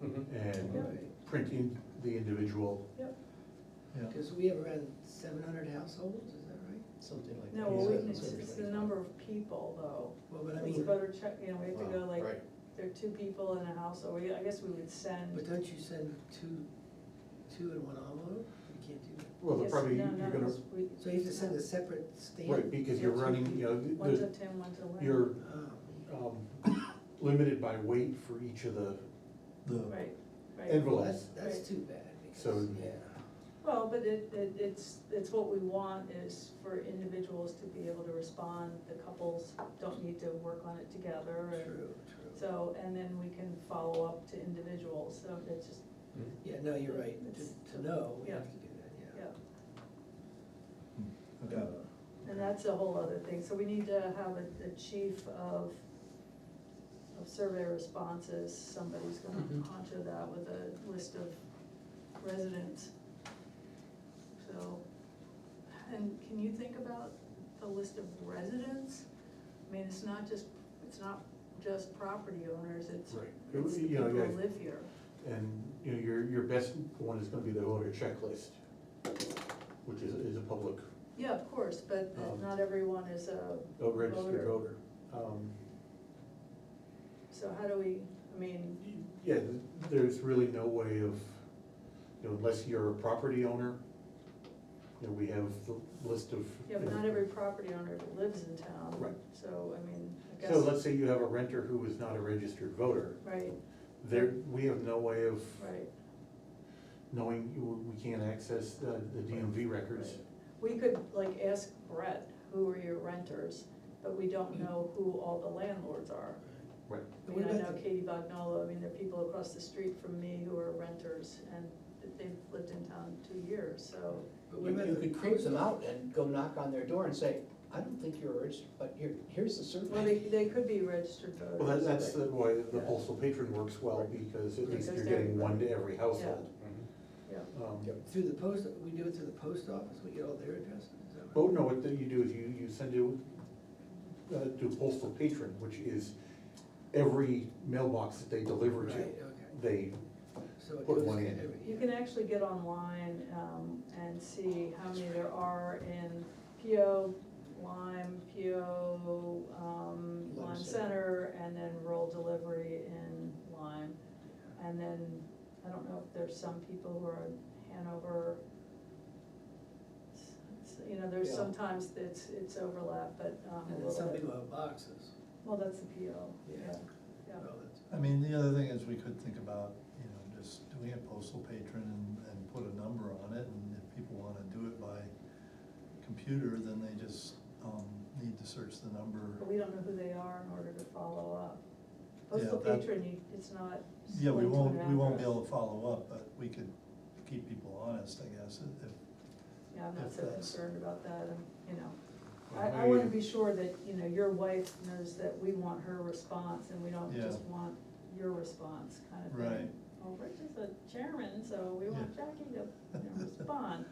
Mhm. and Right. print in the individual. Yep, Yeah. Because we have around 700 households, is that right? Something like that. no, well, Yeah, it's something the like number that. of people though. Well, but I Let's mean, go to check, you know, we have to go Wow, like, right. there are 2 people in a house, or I guess we would send. but don't you send two in one envelope? You can't do that. Well, they're Yes, probably, no, you're no, gonna, we- So you have to send a separate stamp? right, because you're Yeah, running, you know, One to Tim, one to Lynn. you're Oh, limited by weight for each of the The, Right, right. well, envelopes. that's too bad, So- because, yeah. Well, but it's what we want is for individuals to be able to respond, the couples don't need to work on it together. and True. So, and then we can follow up to individuals, so it's just, Yeah, no, you're right, It's- to know, we yeah. have to do that, yeah. yeah. Okay. And that's a whole other thing, so we need to have a chief of survey responses, somebody's gonna Mhm. honcho that with a list of residents. So, and can you think about the list of residents? I mean, it's not just property owners, it's Right. it's the You people know, who yeah. live here. And, you know, your best one is gonna be the voter checklist, which is a public, Yeah, of course, but not everyone is a registered voter. voter. So how do we, I mean, Yeah, there's really no way of, you know, unless you're a property owner, you know, we have the list of. yeah, but not every property owner lives in town. Right. So, I mean, I guess. So let's say you have a renter who is not a registered voter, Right, we have no way of right. knowing, we can't access the DMV records. Right. We could like ask Brett, who are your renters, but we don't know who all the landlords are. Right. I mean, I know Katie Bagnolo, I mean, there are people across the street from me who are renters, and they've lived in town 2 years, so. But what You about you the could cruise them out and go knock on their door and say, I don't think you're registered, but here's the Well, survey. they could be registered voters. Well, that's but- why the Yeah. postal patron works well, because at least Because you're getting one everybody- to every household. Yeah, Through the post, we do it through the post office, we get all their addresses, is that right? Oh, no, what you do is you send it to postal patron, which is every mailbox that they deliver Right, to, okay. they, So it put goes one to in. every- you can actually get online, and see how many there are in PO, Lyme, PO, Lyme Center, and then rural delivery in Lyme. And then, I don't know if there's some people who are in Hanover. You know, there's Yeah. sometimes it's overlap, but, a And then little some bit. people have boxes. Well, that's the PO, Yeah. yeah, yeah. Well, that's- I mean, the other thing is we could think about, you know, just doing a postal patron and put a number on it, and if people wanna do it by computer, then they just, need to search the number. But we don't know who they are in order to follow up. Yeah, Postal that- patron, it's not. Yeah, we linked to won't, an we won't be address. able to follow up, but we could keep people honest, I guess, if, Yeah, I'm not if so that's- concerned about that, and, you know, Well, I wanna be sure that, you know, your wife knows that we want her response, and we don't Yeah. just want your response kind of thing. Right. Well, Rich is a chairman, so we want Yeah. Jackie to, you know, respond,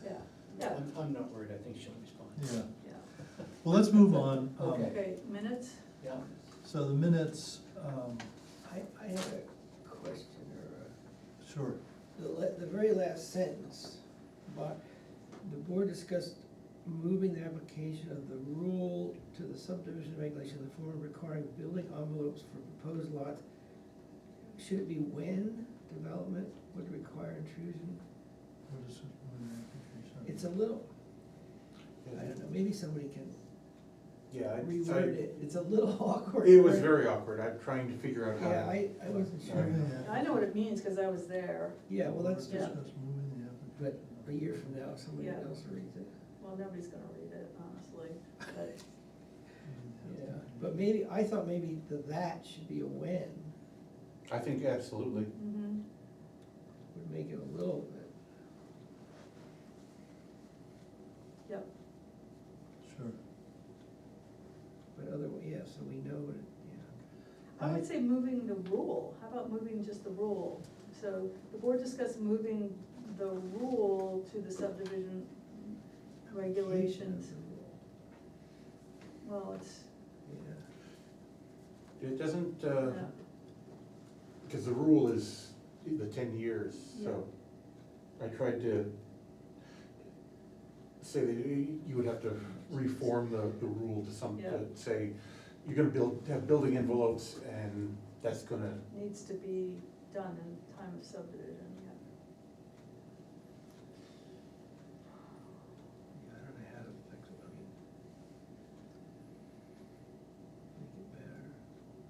yeah, yeah, I'm not worried, I think she'll respond. yeah. yeah. Well, let's move on. Okay. Okay, minutes? Yeah, So the minutes, I have a question, or sure, the very last sentence, but the board discussed moving the application of the rule to the subdivision regulation in the form requiring building envelopes for proposed lots. Should it be when development would require intrusion? what is it, when the application? It's a little, I don't know, maybe somebody can yeah. reword it, it's a little awkward. It was very awkward, I'm trying to figure out how. Yeah, I wasn't sure. I know what it means, cause I was there, Yeah, well, that's Yeah. just, Discuss moving the but application. a year from now, somebody Yeah. else reads it. well, nobody's gonna read it, honestly, but, Yeah, but maybe, I thought maybe the that should be a when, I think absolutely. mhm. would make it a little bit. Yep, Sure. But otherwise, yeah, so we know what it, I would say moving the rule, how about moving just the rule? So the board discussed moving the rule to the subdivision yeah. regulations. Well, it's, Yeah, It doesn't, yeah, because the rule is the 10 years, so I tried to say that you would have to reform the rule to Yeah. to say, you're gonna have building envelopes, and that's gonna, needs to be done in time of subdivision, yeah. yeah, I don't know how to fix it, I mean. Make it better.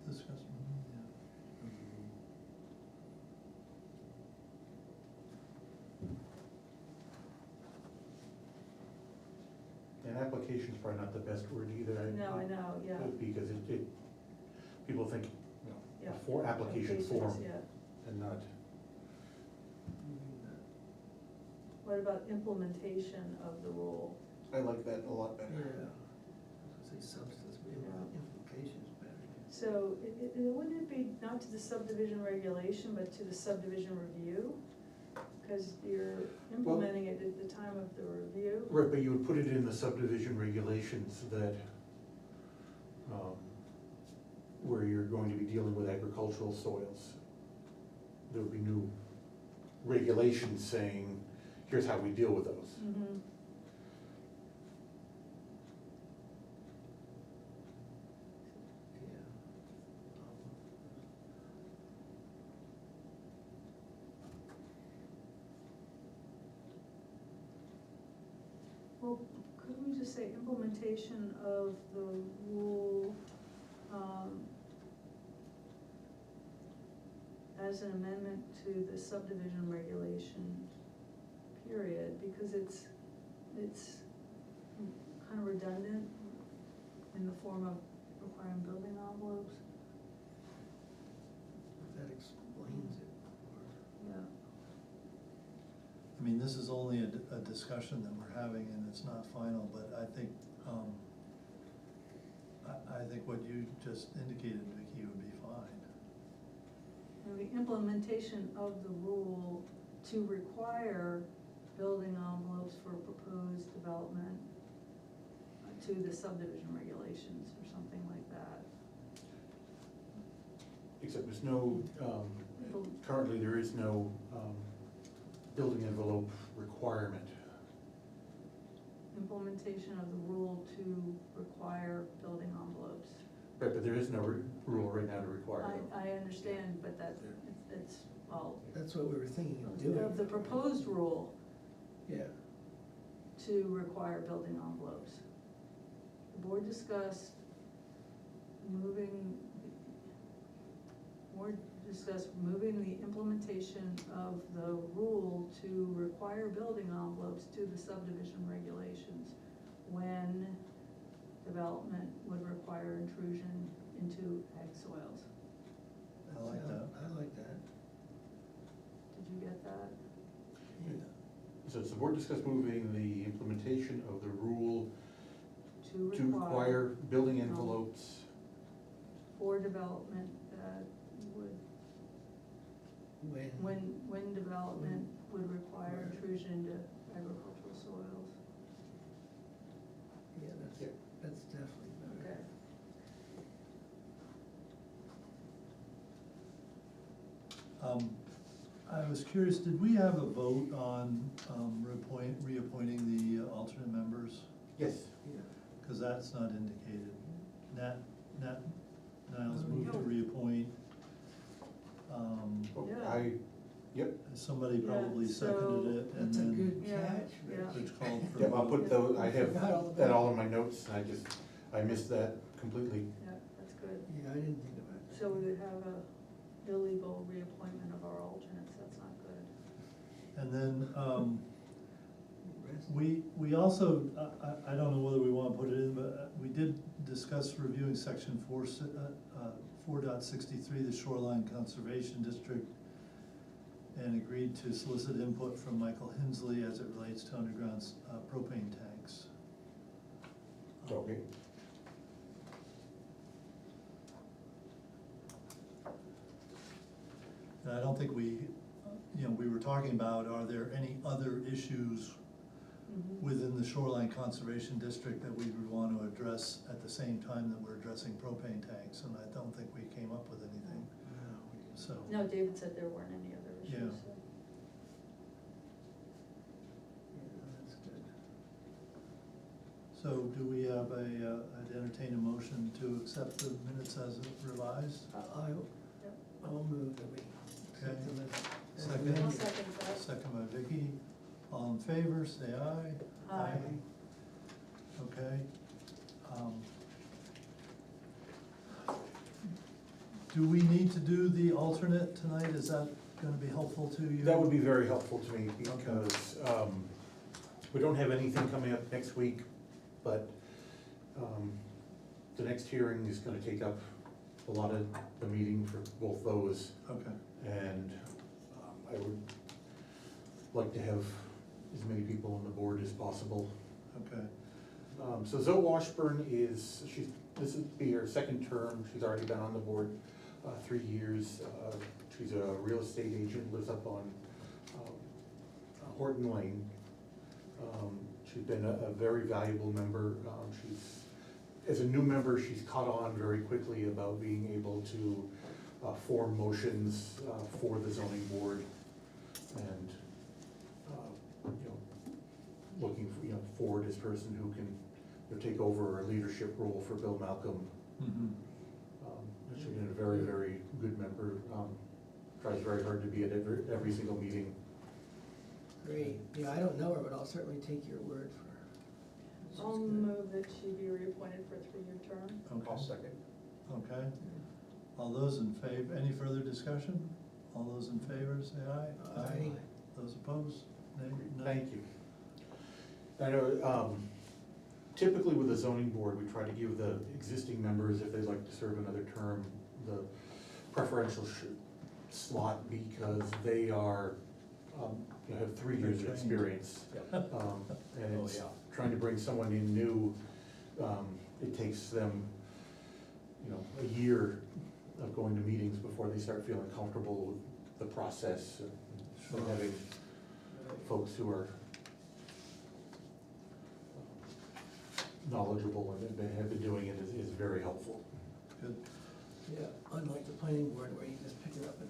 Discuss moving the application. and application's probably not the best word either. No, I know, yeah, Because it, people think, you yeah. know, for application form Yeah, and not, Moving that. what about implementation of the rule? I like that a lot Yeah. better. Say substance, maybe implications better. So wouldn't it be not to the subdivision regulation, but to the subdivision review? Because you're implementing it at the time of the review. Right, but you would put it in the subdivision regulations that, where you're going to be dealing with agricultural soils. There would be new regulations saying, here's how we deal with those. Mhm. Yeah. Well, couldn't we just say implementation of the rule, as an amendment to the subdivision regulation, period, because it's kind of redundant in the form of requiring building envelopes. That explains it. Yeah. I mean, this is only a discussion that we're having and it's not final, but I think, I think what you just indicated, Vicky, would be fine. And the implementation of the rule to require building envelopes for proposed development to the subdivision regulations or something like that. Except there's no, currently there is no building envelope requirement. Implementation of the rule to require building envelopes. Right, but there is no rule right now to require them. I understand, but that, it's, well, That's what we were thinking of doing. of the proposed rule Yeah. to require building envelopes. The board discussed moving the implementation of the rule to require building envelopes to the subdivision regulations when development would require intrusion into ag soils. I like that. I like that. Did you get that? Yeah. So it's the board discussed moving the implementation of the rule To to require building envelopes. for development that would, when development would require intrusion into agricultural soils. Yeah, Yeah. that's definitely better. Okay. I was curious, did we have a vote on reappointing the alternate members? Yes. Yeah. Because that's not indicated. Nat Niles Oh, moved to yeah. reappoint. Oh, Yeah. Yep, Somebody Yeah, probably so seconded it, and That's a then good Yeah, catch, yeah. Rich. Rich called for. yep, I'll put those, I have Forgot all that about all in my notes, and I missed that completely. Yeah, that's good. Yeah, I didn't think about that. So we would have a illegal reappointment of our alternates, that's not good. And then, Rest- we also, I don't know whether we wanna put it in, but we did discuss reviewing section 4.63, the shoreline conservation district, and agreed to solicit input from Michael Hensley as it relates to underground propane tanks. Okay. And I don't think we were talking about, are there any other issues Mhm. within the shoreline conservation district that we would want to address at the same time that we're addressing propane tanks? And I don't think we came up with anything, No, we didn't. so. No, David said there weren't any other issues, Yeah. so. Yeah, that's good. So do we have I'd entertain a motion to accept the minutes as revised? I'll move that we accept them as Second. amended. I'll second that. Second by Vicky. All in favor, say aye. Aye. Okay. Do we need to do the alternate tonight? Is that gonna be helpful to you? That would be very helpful to me, because we don't have anything coming up next week, but the next hearing is gonna take up a lot of the meeting for both those, Okay, and I would like to have as many people on the board as possible. Okay, So Zoe Washburn this would be her second term, she's already been on the board 3 years. She's a real estate agent, lives up on Horton Lane. She's been a very valuable member. As a new member, she's caught on very quickly about being able to form motions for the zoning board and, looking for, forward as person who can take over a leadership role for Bill Malcolm. mhm, She's been a very, very good member, tries very hard to be at every single meeting. Great, yeah, I don't know her, but I'll certainly take your word for her. She's I'll good. move that she be reappointed for a 3-year term. okay. second. Okay, all those in favor, any further discussion? All those in favor, say aye. Aye. Those opposed, nay? No? Thank you. I know, typically with the zoning board, we try to give the existing members, if they'd like to serve another term, the preferential slot because they are, have 3 years of Trained. experience. Yeah. And Oh, it's yeah. trying to bring someone in new, it takes them, a year of going to meetings before they start feeling comfortable with the process and Sure. having folks who are knowledgeable and have been doing it is very helpful. Good, Yeah, unlike the planning board where you just pick it up in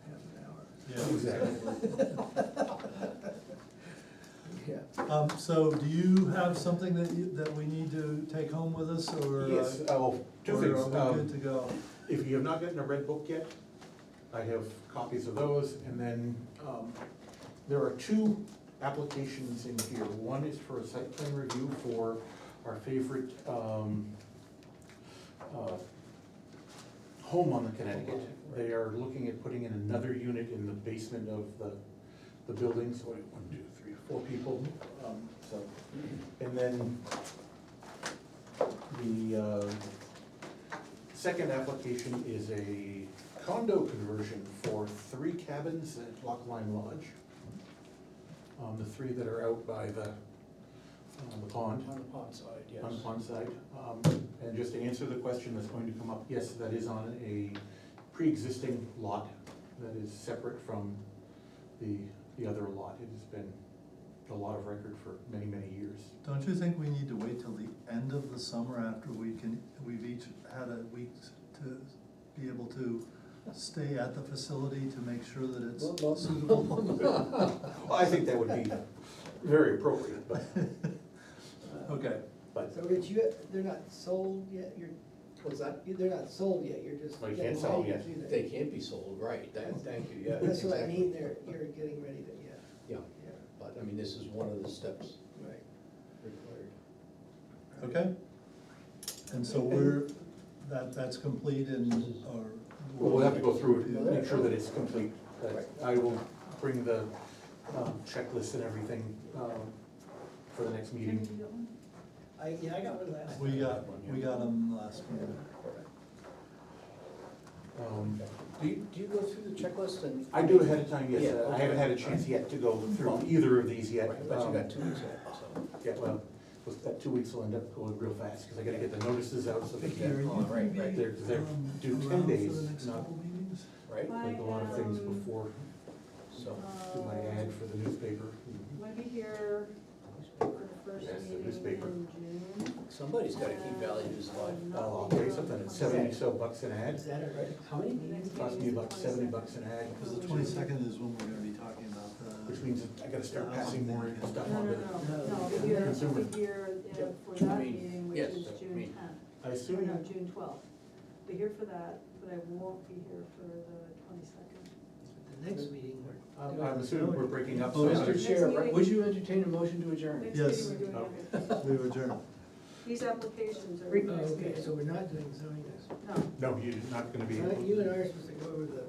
half an hour. yeah. Exactly. Yeah. So do you have something that we need to take home with us, or? Yes, well, two or things. are we good to go? If you have not gotten a red book yet, I have copies of those, and then, there are 2 applications in here. One is for a site plan review for our favorite, home on the Connecticut. They are looking at putting in another unit in the basement of the building, so 1, 2, 3, 4 people, so. And then the second application is a condo conversion for 3 cabins at Loch Lyme Lodge. The 3 that are out by the pond. On the pond side, yes. On the pond side. And just to answer the question that's going to come up, yes, that is on a pre-existing lot that is separate from the other lot. It has been a lot of record for many, many years. Don't you think we need to wait till the end of the summer after we've each had a week to be able to stay at the facility to make sure that it's suitable? Well, I think that would be very appropriate, but, Okay, So Rich, they're not sold yet, What's that? they're not sold yet, you're just. Well, you getting can't sell ready yet. to do that. They can't be sold, right, thank you, yeah. That's what I exactly. mean, you're getting ready to, yeah, Yeah, yeah, but I mean, this is one of the steps right. required. okay. And so that's complete and, or? well, we'll have to go through it and make sure that it's complete. But I will bring the checklist and everything for the next meeting. Can you get one? I got one last. We got them last meeting. Do you go through the checklist and? I do ahead of time, yes. Yeah, I haven't had a chance yet to go through either of these yet. Right, but you got 2 weeks yet, so. Yeah, well, that 2 weeks will end up going real fast, because I gotta get the notices out so they Vicki, are can, you Oh, right, gonna right. be, They're due 10 around for days, the next not- couple meetings? Right, like a lot of things before, so. do my ad for the newspaper. Might be here for the first Yes, the meeting newspaper. in June. Somebody's gotta keep Valley News alive. I'll tell you something, it's 70 so bucks an ad. Is that it, right? How many? It cost me about 70 bucks an ad, Because the 22nd is when we're gonna be talking about which the, means that I gotta start passing more stuff No, on no, to. no, I'll be here, Consumer. I'll be here Yep. for that I mean, meeting, which yes, is I June mean- 10th. I Or assume, no, June 12th. Be here for that, but I won't be here for the 22nd. The next meeting, we're. I'm assuming we're breaking up. Oh, so- Mr. Mr. Chair, meeting- would you entertain a motion to adjourn? Next Yes. meeting we're doing Okay. it. we adjourn. These applications are. Oh, okay, so we're not doing zoning next. No, No, you're not gonna be. You and I are supposed to go over the